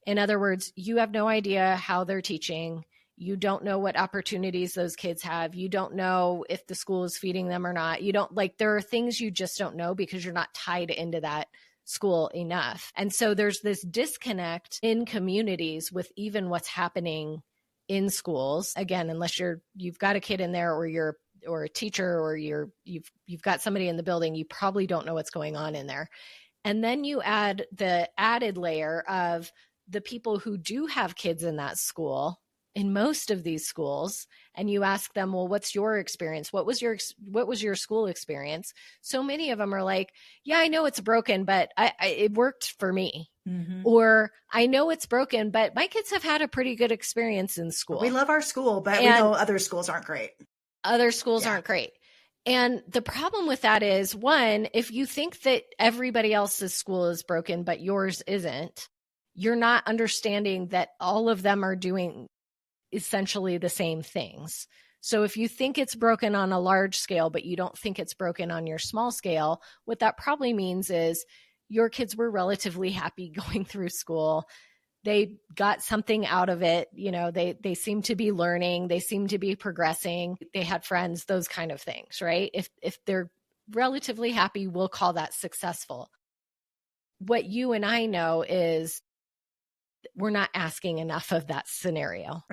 In other words, you have no idea how they're teaching. You don't know what opportunities those kids have. You don't know if the school is feeding them or not. You don't there are things you just don't know because you're not tied into that school enough. And so there's this disconnect in communities with even what's happening in schools. Again, unless you've got a kid in there or a teacher or you've got somebody in the building, you probably don't know what's going on in there. And then you add the added layer of the people who do have kids in that school, in most of these schools, and you ask them, well, what's your experience? What was your school experience? So many of them are like, yeah, I know it's broken, but it worked for me. Mm-hmm. Or I know it's broken, but my kids have had a pretty good experience in school. We love our school, but we know other schools aren't great. Other schools aren't great. And the problem with that is, one, if you think that everybody else's school is broken, but yours isn't, you're not understanding that all of them are doing essentially the same things. So if you think it's broken on a large scale, but you don't think it's broken on your small scale, what that probably means is your kids were relatively happy going through school. They got something out of it. They seem to be learning. They seem to be progressing. They had friends, those kind of things, right? If they're relatively happy, we'll call that successful. What you and I know is we're not asking enough of that scenario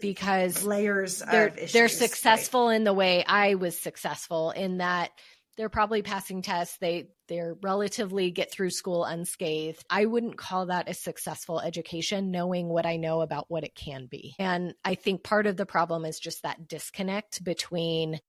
because layers of issues. They're successful in the way I was successful, in that they're probably passing tests. They're relatively get through school unscathed. I wouldn't call that a successful education, knowing what I know about what it can be. And I think part of the problem is just that disconnect between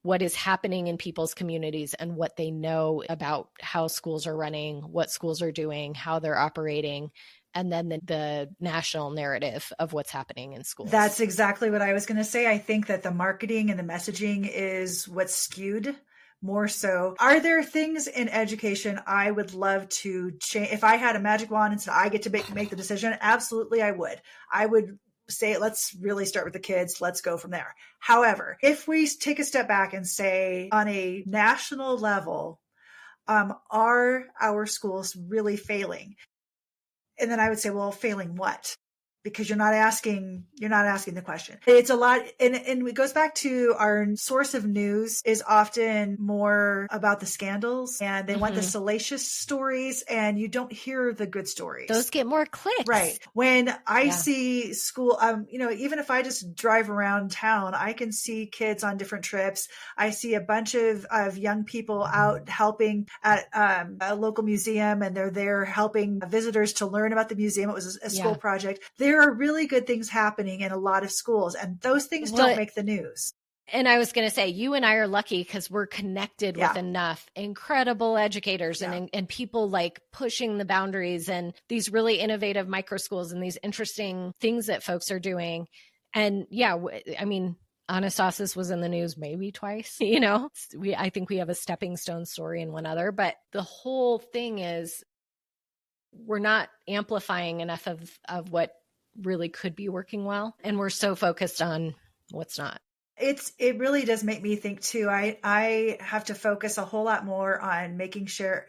what is happening in people's communities and what they know about how schools are running, what schools are doing, how they're operating, and then the national narrative of what's happening in schools. That's exactly what I was going to say. I think that the marketing and the messaging is what's skewed more so. Are there things in education I would love to change? If I had a magic wand and said I get to make the decision, absolutely I would. I would say, let's really start with the kids. Let's go from there. However, if we take a step back and say on a national level, are our schools really failing? And then I would say, well, failing what? Because you're not asking the question. It's a lot. And it goes back to our source of news is often more about the scandals, and they want the salacious stories, and you don't hear the good stories. Those get more clicks. Right. When I see school, even if I just drive around town, I can see kids on different trips. I see a bunch of young people out helping at a local museum, and they're there helping visitors to learn about the museum. It was a school project. There are really good things happening in a lot of schools, and those things don't make the news. And I was going to say, you and I are lucky because we're connected with enough incredible educators and people like pushing the boundaries and these really innovative micro schools and these interesting things that folks are doing. And I mean, Anastasis was in the news maybe twice, I think we have a stepping stone story and one other, but the whole thing is we're not amplifying enough of what really could be working well. And we're so focused on what's not. It really does make me think too. I have to focus a whole lot more on making sure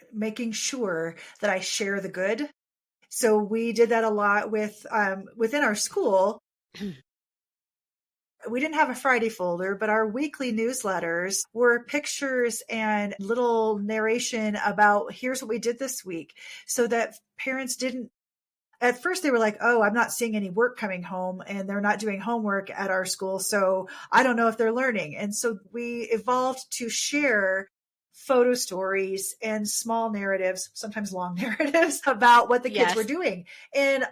that I share the good. So we did that a lot with within our school. We didn't have a Friday folder, but our weekly newsletters were pictures and little narration about here's what we did this week, so that parents didn't. At first they were like, oh, I'm not seeing any work coming home and they're not doing homework at our school, so I don't know if they're learning. And so we evolved to share photo stories and small narratives, sometimes long narratives about what the kids were doing. And,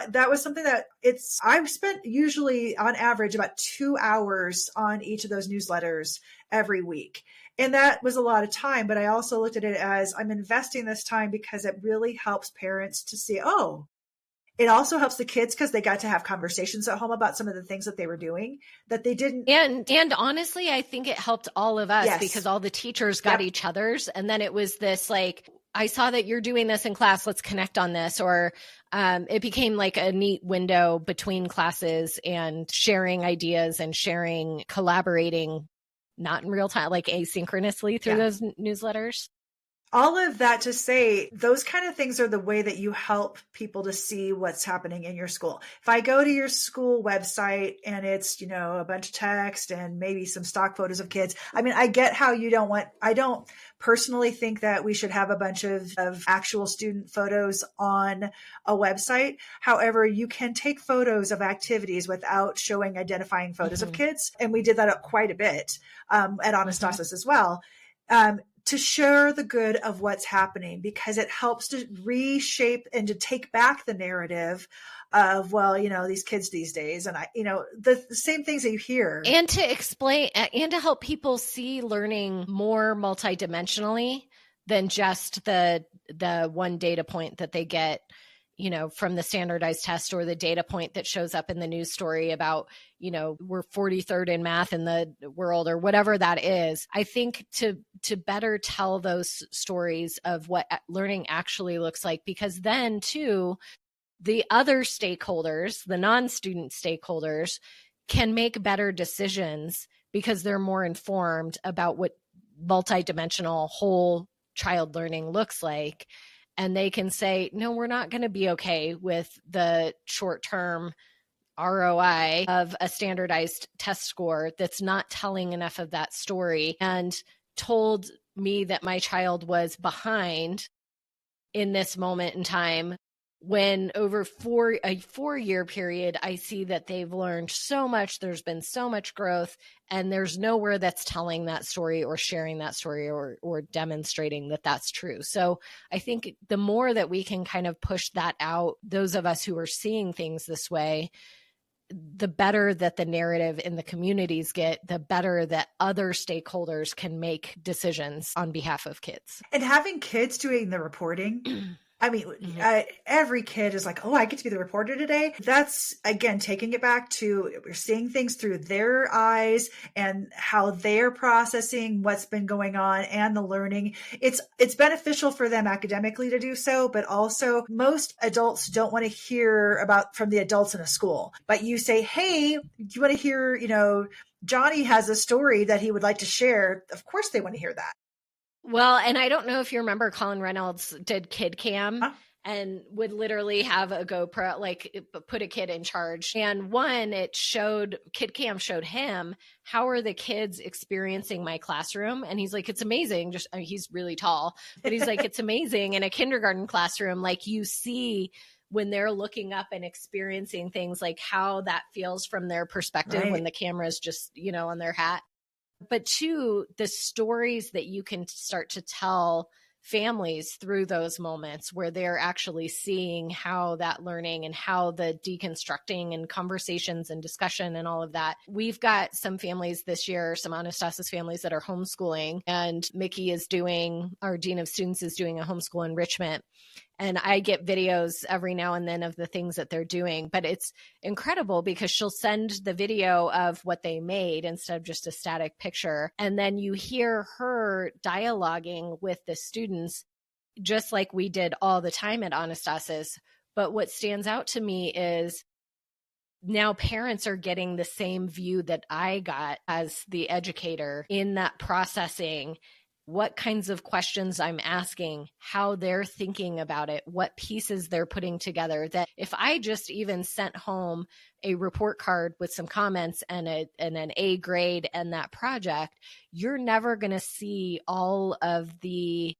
that was something that I've spent usually on average about 2 hours on each of those newsletters every week. And that was a lot of time, but I also looked at it as I'm investing this time because it really helps parents to see, oh, It also helps the kids because they got to have conversations at home about some of the things that they were doing that they didn't. And honestly, I think it helped all of us because all the teachers got each other's. And then it was this like, I saw that you're doing this in class. Let's connect on this. Or it became like a neat window between classes and sharing ideas and collaborating, not in real time, like asynchronously through those newsletters. All of that to say, those kind of things are the way that you help people to see what's happening in your school. If I go to your school website and it's, a bunch of text and maybe some stock photos of kids, I mean, I get how I don't personally think that we should have a bunch of actual student photos on a website. However, you can take photos of activities without showing identifying photos of kids. And we did that quite a bit at Anastasis as well. To share the good of what's happening, because it helps to reshape and to take back the narrative of, these kids these days. And the same things that you hear. And to explain and to help people see learning more multidimensionally than just the one data point that they get, from the standardized test, or the data point that shows up in the news story about, we're 43rd in math in the world, or whatever that is. I think to better tell those stories of what learning actually looks like, because then too, the other stakeholders, the non-student stakeholders, can make better decisions because they're more informed about what multidimensional whole child learning looks like. And they can say, no, we're not going to be okay with the short-term ROI of a standardized test score that's not telling enough of that story, and told me that my child was behind in this moment in time, when over a 4-year period, I see that they've learned so much, there's been so much growth, and there's nowhere that's telling that story or sharing that story or demonstrating that that's true. So I think the more that we can kind of push that out, those of us who are seeing things this way, the better that the narrative in the communities get, the better that other stakeholders can make decisions on behalf of kids. And having kids doing the reporting, I mean, every kid is like, oh, I get to be the reporter today. That's, again, taking it back to, we're seeing things through their eyes and how they're processing what's been going on and the learning. It's beneficial for them academically to do so, but also most adults don't want to hear from the adults in a school. But you say, hey, do you want to hear, Johnny has a story that he would like to share? Of course they want to hear that. Well, and I don't know if you remember, Colin Reynolds did Kid Cam and would literally have a GoPro, like put a kid in charge. And Kid Cam showed him, how are the kids experiencing my classroom? And he's like, it's amazing. He's really tall, but he's like, it's amazing. In a kindergarten classroom, like you see when they're looking up and experiencing things, like how that feels from their perspective when the camera's just, on their hat. But two, the stories that you can start to tell families through those moments where they're actually seeing how that learning and how the deconstructing and conversations and discussion and all of that. We've got some families this year, some Anastasis families that are homeschooling, and Mickey our Dean of Students, is doing a homeschool enrichment. And I get videos every now and then of the things that they're doing, but it's incredible because she'll send the video of what they made instead of just a static picture. And then you hear her dialoguing with the students, just like we did all the time at Anastasis. But what stands out to me is now parents are getting the same view that I got as the educator in that processing, what kinds of questions I'm asking, how they're thinking about it, what pieces they're putting together. That if I just even sent home a report card with some comments and an A grade and that project, you're never going to see all of the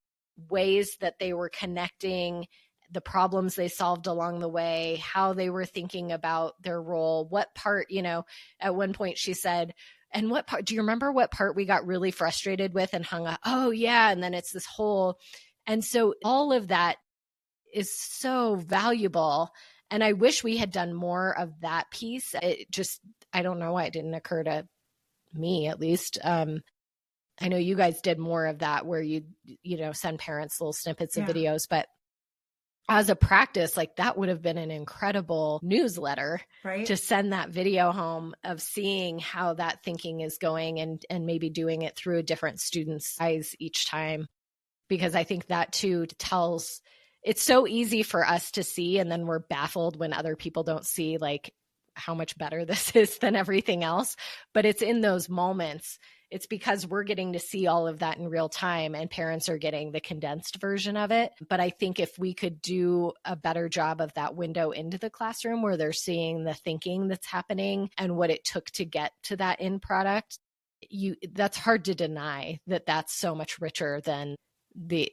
ways that they were connecting, the problems they solved along the way, how they were thinking about their role, what part, at one point she said, and what part, do you remember what part we got really frustrated with and hung up? Oh yeah. And then it's this whole, and so all of that is so valuable. And I wish we had done more of that piece. It just, I don't know why it didn't occur to me, at least. I know you guys did more of that where you send parents little snippets of videos, but as a practice, like that would have been an incredible newsletter, right? To send that video home of seeing how that thinking is going and maybe doing it through a different student's eyes each time. Because I think that too tells, it's so easy for us to see, and then we're baffled when other people don't see like how much better this is than everything else. But it's in those moments. It's because we're getting to see all of that in real time and parents are getting the condensed version of it. But I think if we could do a better job of that window into the classroom where they're seeing the thinking that's happening and what it took to get to that end product, that's hard to deny that that's so much richer than the,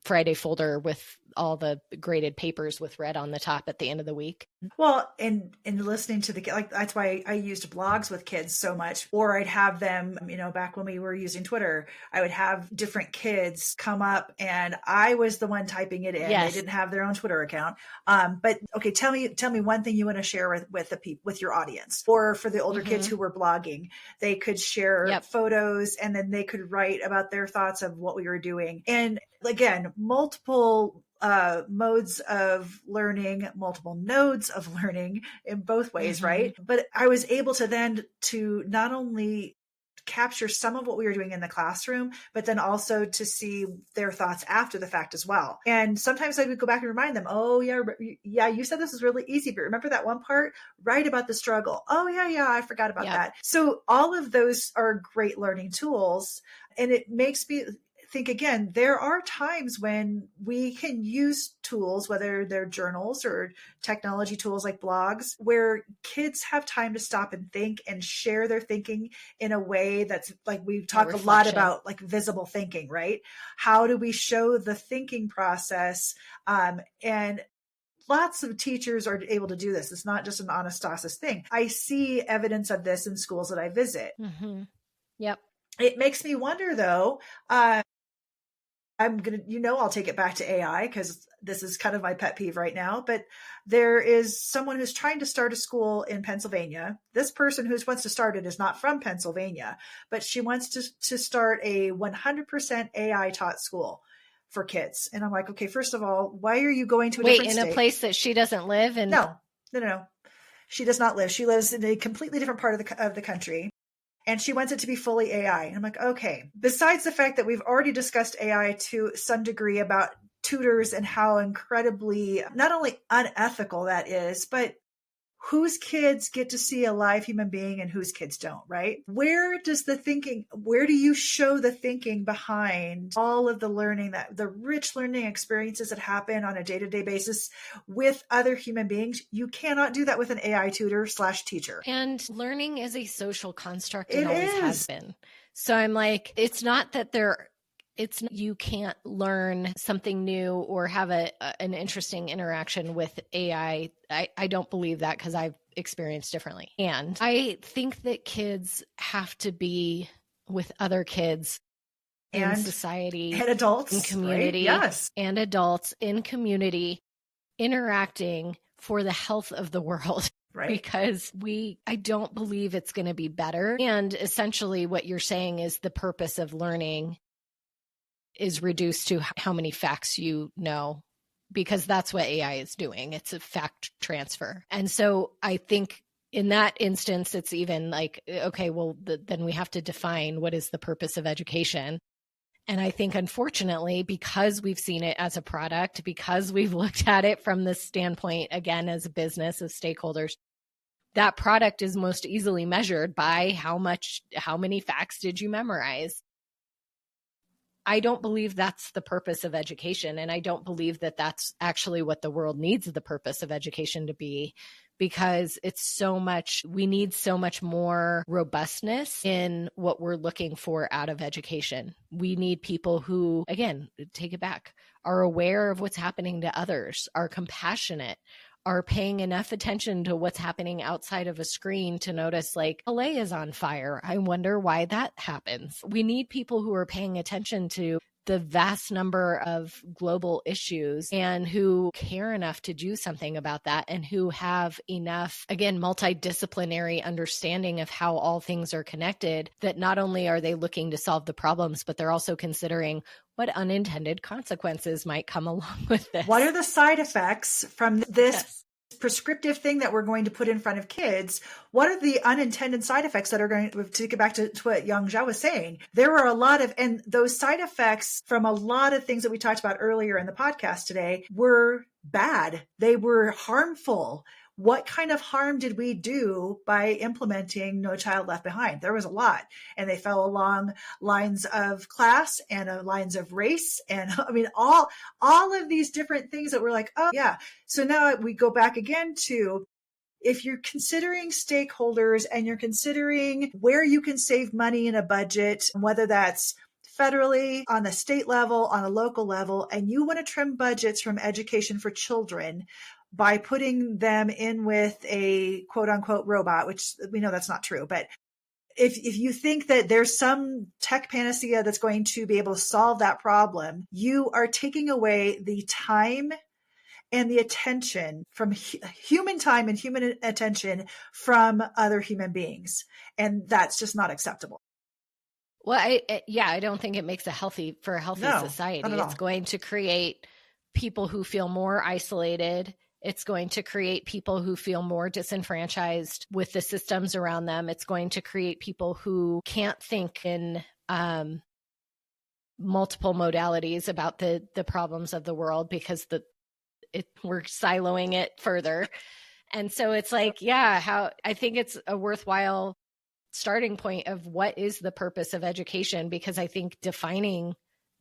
Friday folder with all the graded papers with red on the top at the end of the week. Well, and listening to that's why I used blogs with kids so much, or I'd have them, back when we were using Twitter, I would have different kids come up and I was the one typing it in. Yes. They didn't have their own Twitter account. But okay, tell me one thing you want to share with your audience, or for the older kids who were blogging, they could share photos and then they could write about their thoughts of what we were doing. And again, multiple modes of learning, multiple nodes of learning in both ways, right? But I was able to then to not only capture some of what we were doing in the classroom, but then also to see their thoughts after the fact as well. And sometimes I would go back and remind them, oh yeah, you said this was really easy, but remember that one part? Write about the struggle. Oh yeah, I forgot about that. So all of those are great learning tools. And it makes me think, again, there are times when we can use tools, whether they're journals or technology tools like blogs, where kids have time to stop and think and share their thinking in a way that's like, we've talked a lot about like visible thinking, right? How do we show the thinking process? And lots of teachers are able to do this. It's not just an anastasis thing. I see evidence of this in schools that I visit. Yep. It makes me wonder though, I'll take it back to AI because this is kind of my pet peeve right now, but there is someone who's trying to start a school in Pennsylvania. This person who wants to start it is not from Pennsylvania, but she wants to start a 100% AI taught school for kids. And I'm like, okay, first of all, why are you going to a different state? A place that she doesn't live in? No. She does not live. She lives in a completely different part of the country. And she wants it to be fully AI. And I'm like, okay, besides the fact that we've already discussed AI to some degree about tutors and how incredibly not only unethical that is, but whose kids get to see a live human being and whose kids don't, right? Where do you show the thinking behind all of the learning, that the rich learning experiences that happen on a day-to-day basis with other human beings? You cannot do that with an AI tutor / teacher. And learning is a social construct. It always has been. So I'm like, it's not that you can't learn something new or have an interesting interaction with AI. I don't believe that because I've experienced differently. And I think that kids have to be with other kids in society and adults in community, right? Yes. And adults in community interacting for the health of the world. Right. Because I don't believe it's going to be better. And essentially what you're saying is the purpose of learning is reduced to how many facts you know, because that's what AI is doing. It's a fact transfer. And so I think in that instance, it's even like, okay, well, then we have to define what is the purpose of education. And I think, unfortunately, because we've seen it as a product, because we've looked at it from the standpoint, again, as a business of stakeholders, that product is most easily measured by how many facts did you memorize? I don't believe that's the purpose of education. And I don't believe that that's actually what the world needs the purpose of education to be, because we need so much more robustness in what we're looking for out of education. We need people who, again, take it back, are aware of what's happening to others, are compassionate, are paying enough attention to what's happening outside of a screen to notice, like, LA is on fire. I wonder why that happens. We need people who are paying attention to the vast number of global issues and who care enough to do something about that and who have enough, again, multidisciplinary understanding of how all things are connected, that not only are they looking to solve the problems, but they're also considering what unintended consequences might come along with this. What are the side effects from this Yes. prescriptive thing that we're going to put in front of kids? What are the unintended side effects that are going to get back to what Yang Zhao was saying? There were a lot of, and those side effects from a lot of things that we talked about earlier in the podcast today were bad. They were harmful. What kind of harm did we do by implementing No Child Left Behind? There was a lot, and they fell along lines of class and lines of race. And I mean, all of these different things that we're like, oh yeah. So now we go back again to, if you're considering stakeholders and you're considering where you can save money in a budget, whether that's federally, on the state level, on a local level, and you want to trim budgets from education for children by putting them in with a quote unquote robot, which we know that's not true. But if you think that there's some tech panacea that's going to be able to solve that problem, you are taking away the time and the attention from human time and human attention from other human beings. And that's just not acceptable. Well, I don't think it makes a healthy society. Not at all. It's going to create people who feel more isolated. It's going to create people who feel more disenfranchised with the systems around them. It's going to create people who can't think in multiple modalities about the problems of the world because we're siloing it further. And so it's like, I think it's a worthwhile starting point of what is the purpose of education, because I think defining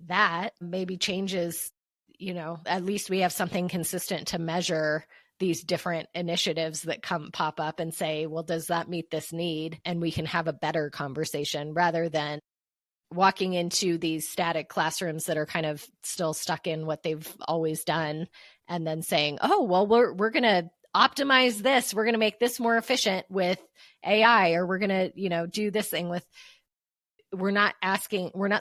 that maybe changes, at least we have something consistent to measure these different initiatives that pop up and say, well, does that meet this need? And we can have a better conversation rather than walking into these static classrooms that are kind of still stuck in what they've always done and then saying, oh, well, we're going to optimize this. We're going to make this more efficient with AI, or we're going to, do this thing with, we're not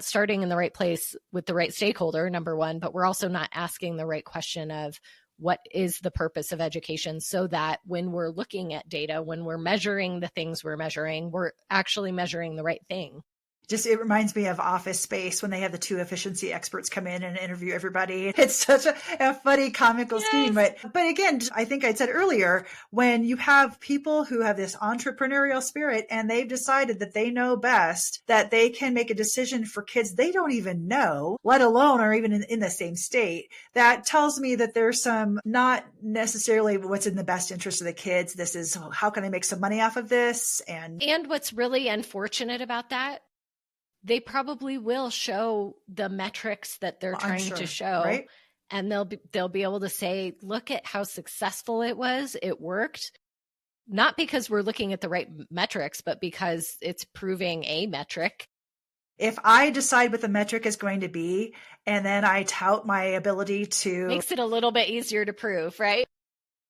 starting in the right place with the right stakeholder, number one, but we're also not asking the right question of what is the purpose of education, so that when we're looking at data, when we're measuring the things we're measuring, we're actually measuring the right thing. It reminds me of Office Space when they have the two efficiency experts come in and interview everybody. It's such a funny comical scheme. But again, I think I said earlier, when you have people who have this entrepreneurial spirit and they've decided that they know best, that they can make a decision for kids they don't even know, let alone are even in the same state, that tells me that there's some, not necessarily what's in the best interest of the kids. This is, how can I make some money off of this? And what's really unfortunate about that, they probably will show the metrics that they're trying to show, right? And they'll be able to say, look at how successful it was. It worked. Not because we're looking at the right metrics, but because it's proving a metric. If I decide what the metric is going to be, and then I tout my ability to... Makes it a little bit easier to prove, right?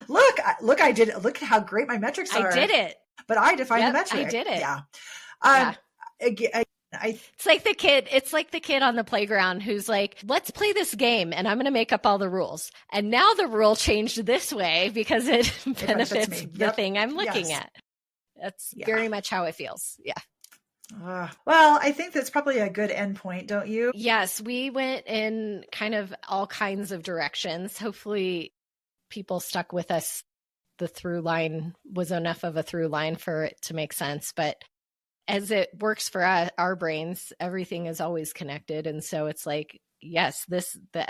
Look, I did it. Look at how great my metrics are. I did it. But I defined the metric. I did it. Yeah. It's like the kid on the playground who's like, let's play this game and I'm going to make up all the rules. And now the rule changed this way because it benefits the thing I'm looking at. That's very much how it feels. Yeah. Well, I think that's probably a good endpoint, don't you? Yes, we went in kind of all kinds of directions. Hopefully people stuck with us. The through line was enough of a through line for it to make sense. But as it works for our brains, everything is always connected. And so it's like, yes, the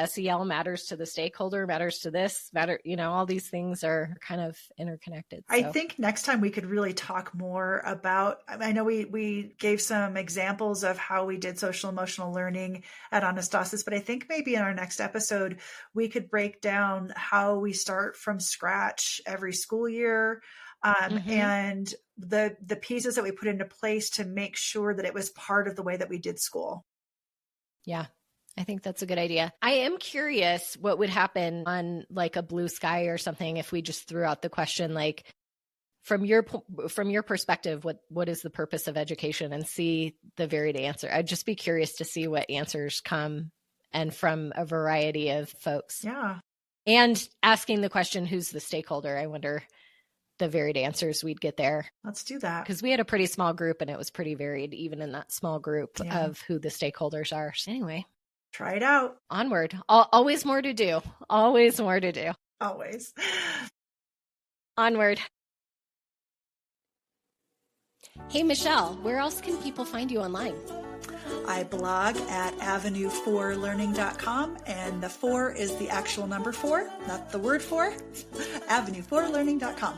SEL matters to the stakeholder, matters to this, all these things are kind of interconnected. So. I think next time we could really talk more about, I know we gave some examples of how we did social emotional learning at Anastasis, but I think maybe in our next episode, we could break down how we start from scratch every school year. And the pieces that we put into place to make sure that it was part of the way that we did school. Yeah, I think that's a good idea. I am curious what would happen on like a blue sky or something if we just threw out the question, like from your perspective, what is the purpose of education, and see the varied answer. I'd just be curious to see what answers come and from a variety of folks. Yeah. And asking the question, who's the stakeholder? I wonder the varied answers we'd get there. Let's do that. Because we had a pretty small group and it was pretty varied, even in that small group of who the stakeholders are. So anyway. Try it out. Onward. Always more to do. Always more to do. Always. Onward. Hey, Michelle, where else can people find you online? I blog at avenue4learning.com, and the 4 is the actual number 4, not the word 4, avenue4learning.com.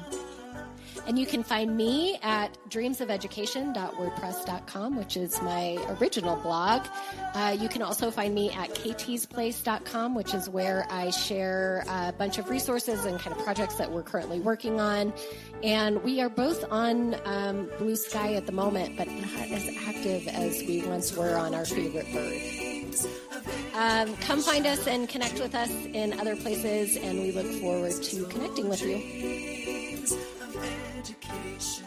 And you can find me at dreamsofeducation.wordpress.com, which is my original blog. You can also find me at ktsplace.com, which is where I share a bunch of resources and kind of projects that we're currently working on. And we are both on Blue Sky at the moment, but not as active as we once were on our favorite bird. Come find us and connect with us in other places, and we look forward to connecting with you. Education.